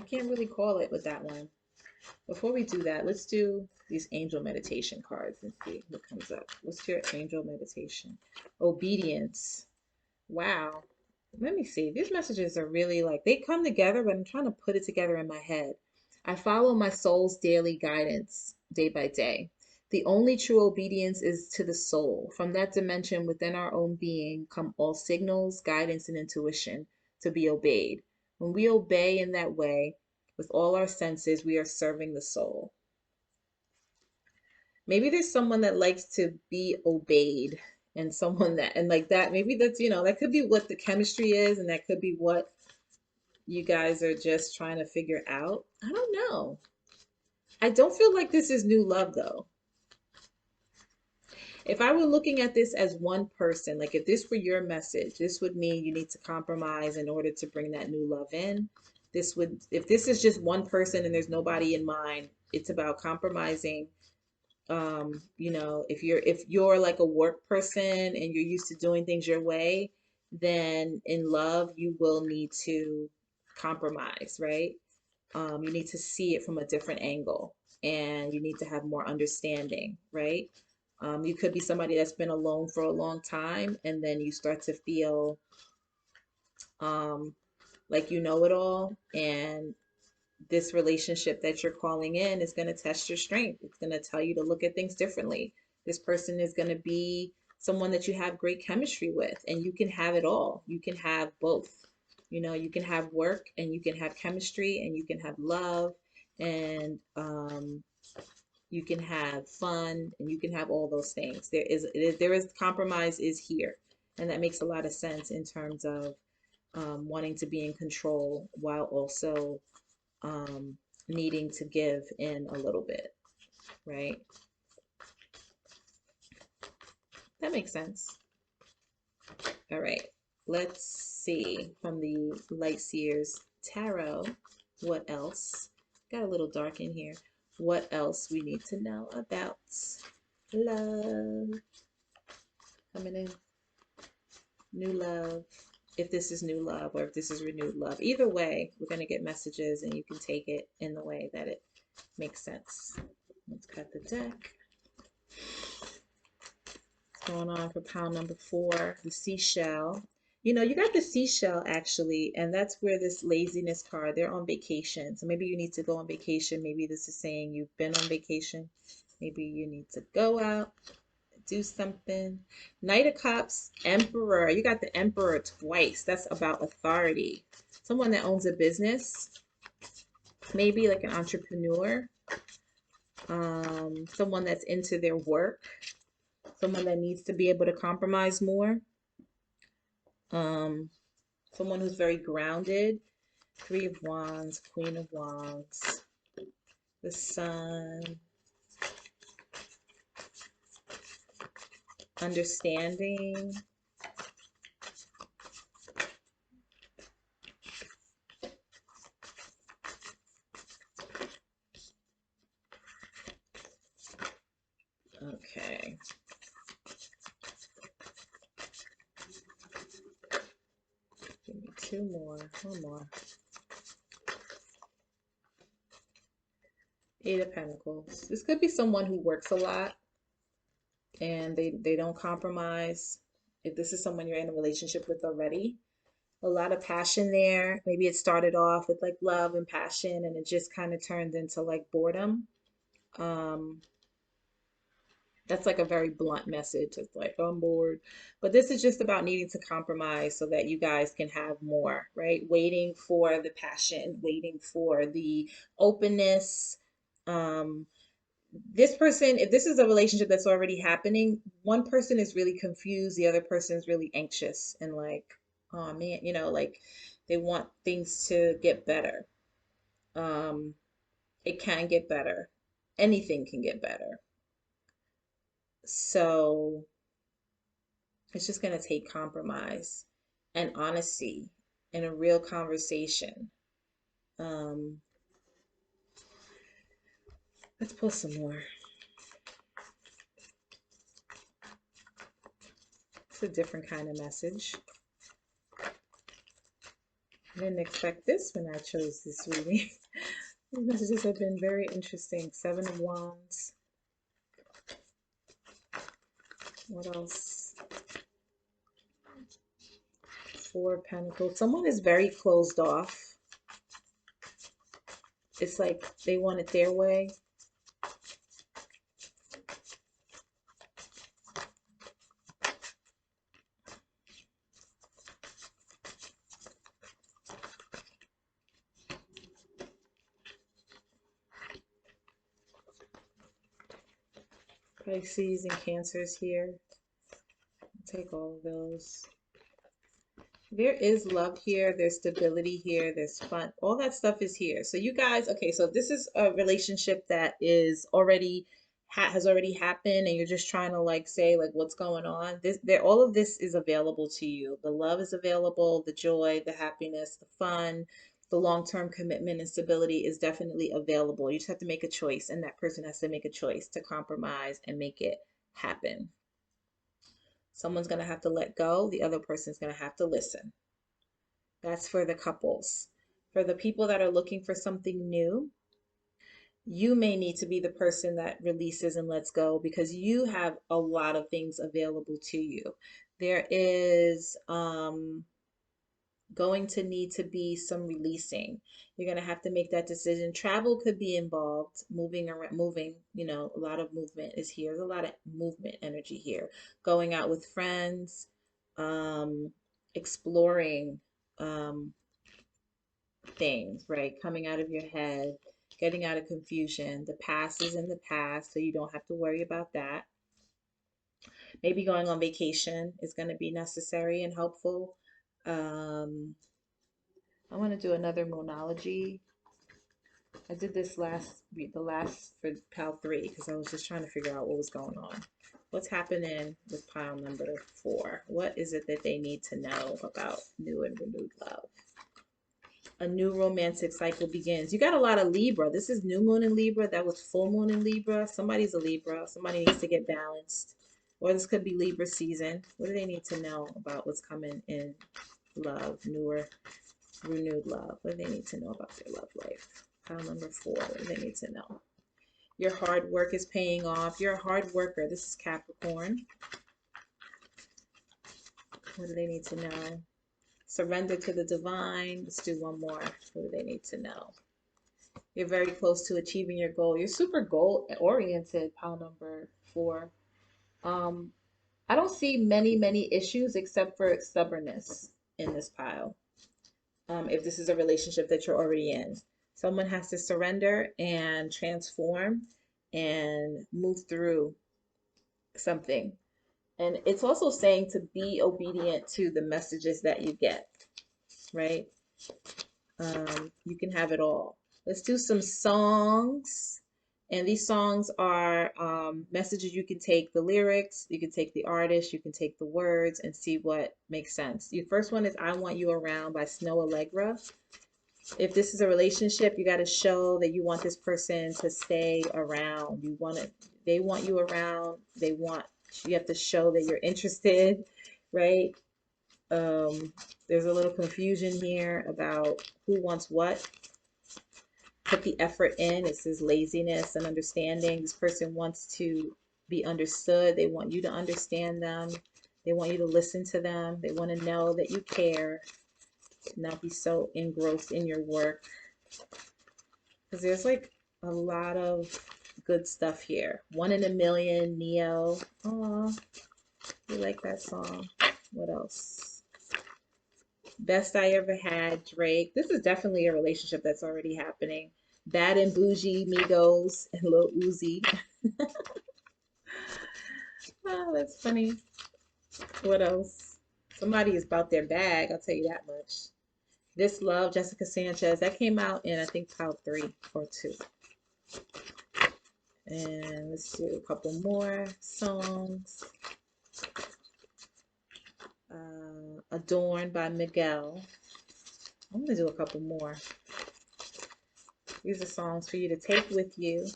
can't really call it with that one. Before we do that, let's do these angel meditation cards and see what comes up. What's your angel meditation? Obedience. Wow. Let me see. These messages are really like they come together, but I'm trying to put it together in my head. I follow my soul's daily guidance day by day. The only true obedience is to the soul. From that dimension within our own being come all signals, guidance, and intuition to be obeyed. When we obey in that way, with all our senses, we are serving the soul. Maybe there's someone that likes to be obeyed and someone that, and like that, maybe that's, that could be what the chemistry is, and that could be what you guys are just trying to figure out. I don't know. I don't feel like this is new love though. If I were looking at this as one person, like if this were your message, this would mean you need to compromise in order to bring that new love in. This would, if this is just one person and there's nobody in mind, it's about compromising. If you're like a work person and you're used to doing things your way, then in love you will need to compromise, right? You need to see it from a different angle and you need to have more understanding, right? You could be somebody that's been alone for a long time and then you start to feel um, like you know it all, and this relationship that you're calling in is going to test your strength. It's going to tell you to look at things differently. This person is going to be someone that you have great chemistry with, and you can have it all. You can have both. You know, you can have work and you can have chemistry and you can have love and you can have fun and you can have all those things. There is compromise is here, and that makes a lot of sense in terms of wanting to be in control while also um, needing to give in a little bit, right? That makes sense. All right, let's see from the Light Seers Tarot, what else? Got a little dark in here. What else we need to know about love coming in? New love. If this is new love or if this is renewed love. Either way, we're going to get messages and you can take it in the way that it makes sense. Let's cut the deck. What's going on for pile number 4? The seashell. You know, you got the seashell actually, and that's where this laziness card, they're on vacation. So maybe you need to go on vacation. Maybe this is saying you've been on vacation. Maybe you need to go out, do something. Knight of Cups, Emperor. You got the Emperor twice. That's about authority. Someone that owns a business, maybe like an entrepreneur, someone that's into their work, someone that needs to be able to compromise more, someone who's very grounded. 3 of Wands, Queen of Wands, the Sun, understanding. Okay. Give me 2 more, 1 more. 8 of Pentacles. This could be someone who works a lot and they don't compromise. If this is someone you're in a relationship with already, a lot of passion there. Maybe it started off with like love and passion and it just kind of turned into like boredom. Um, that's like a very blunt message. It's like, I'm bored. But this is just about needing to compromise so that you guys can have more, right? Waiting for the passion, waiting for the openness. Um, this person, if this is a relationship that's already happening, one person is really confused, the other person is really anxious and like, oh man, you know, like they want things to get better. Um, it can get better. Anything can get better. So it's just going to take compromise and honesty and a real conversation. Um, let's pull some more. It's a different kind of message. I didn't expect this when I chose this reading. These messages have been very interesting. 7 of Wands. What else? 4 of Pentacles. Someone is very closed off. It's like they want it their way. Pisces and Cancers here. Take all of those. There is love here, there's stability here, there's fun. All that stuff is here. So you guys, okay, so this is a relationship that is already has already happened and you're just trying to like say like what's going on. This there all of this is available to you. The love is available, the joy, the happiness, the fun, the long-term commitment and stability is definitely available. You just have to make a choice and that person has to make a choice to compromise and make it happen. Someone's going to have to let go. The other person's going to have to listen. That's for the couples. For the people that are looking for something new, you may need to be the person that releases and lets go because you have a lot of things available to you. There is going to need to be some releasing. You're going to have to make that decision. Travel could be involved, moving around, moving, a lot of movement is here. There's a lot of movement energy here. Going out with friends, um, exploring things, right? Coming out of your head, getting out of confusion. The past is in the past, so you don't have to worry about that. Maybe going on vacation is going to be necessary and helpful. Um, I want to do another monology. I did this the last for pile three, because I was just trying to figure out what was going on. What's happening with pile number four? What is it that they need to know about new and renewed love? A new romantic cycle begins. You got a lot of Libra. This is new moon in Libra. That was full moon in Libra. Somebody's a Libra. Somebody needs to get balanced. Or this could be Libra season. What do they need to know about what's coming in love, newer, renewed love? What do they need to know about their love life? Pile number four. What do they need to know? Your hard work is paying off. You're a hard worker. This is Capricorn. What do they need to know? Surrender to the divine. Let's do one more. What do they need to know? You're very close to achieving your goal. You're super goal oriented, pile number four. Um, I don't see many issues except for stubbornness in this pile. If this is a relationship that you're already in, someone has to surrender and transform and move through something. And it's also saying to be obedient to the messages that you get, right? You can have it all. Let's do some songs. And these songs are messages. You can take the lyrics, you can take the artist, you can take the words and see what makes sense. The first one is I Want You Around by Snow Allegra. If this is a relationship, you got to show that you want this person to stay around. You want it, they want you around. You have to show that you're interested, right? There's a little confusion here about who wants what. Put the effort in. It says laziness and understanding. This person wants to be understood. They want you to understand them. They want you to listen to them. They want to know that you care, not be so engrossed in your work. Because there's like a lot of good stuff here. One in a Million, Neo. Aw, you like that song. What else? Best I Ever Had, Drake. This is definitely a relationship that's already happening. Bad and Bougie, Migos, and Lil Uzi. Oh, that's funny. What else? Somebody is about their bag, I'll tell you that much. This Love, Jessica Sanchez. That came out in, I think, pile 3 or 2. And let's do a couple more songs. Adorned by Miguel. I'm going to do a couple more. These are songs for you to take with you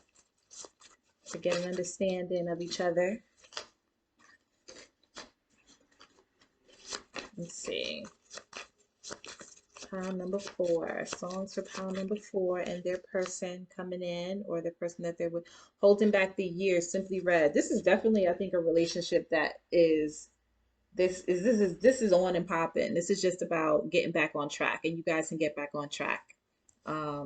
to get an understanding of each other. Let's see. Pile number 4. Songs for pile number 4 and their person coming in, or the person that they're with. Holding Back the Years, Simply Red. This is definitely, I think, a relationship that is this is on and popping. This is just about getting back on track, and you guys can get back on track.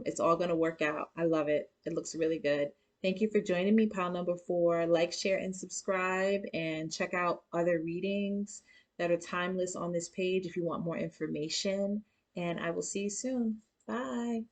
It's all going to work out. I love it. It looks really good. Thank you for joining me, pile number 4. Like, share, and subscribe, and check out other readings that are timeless on this page if you want more information. And I will see you soon. Bye.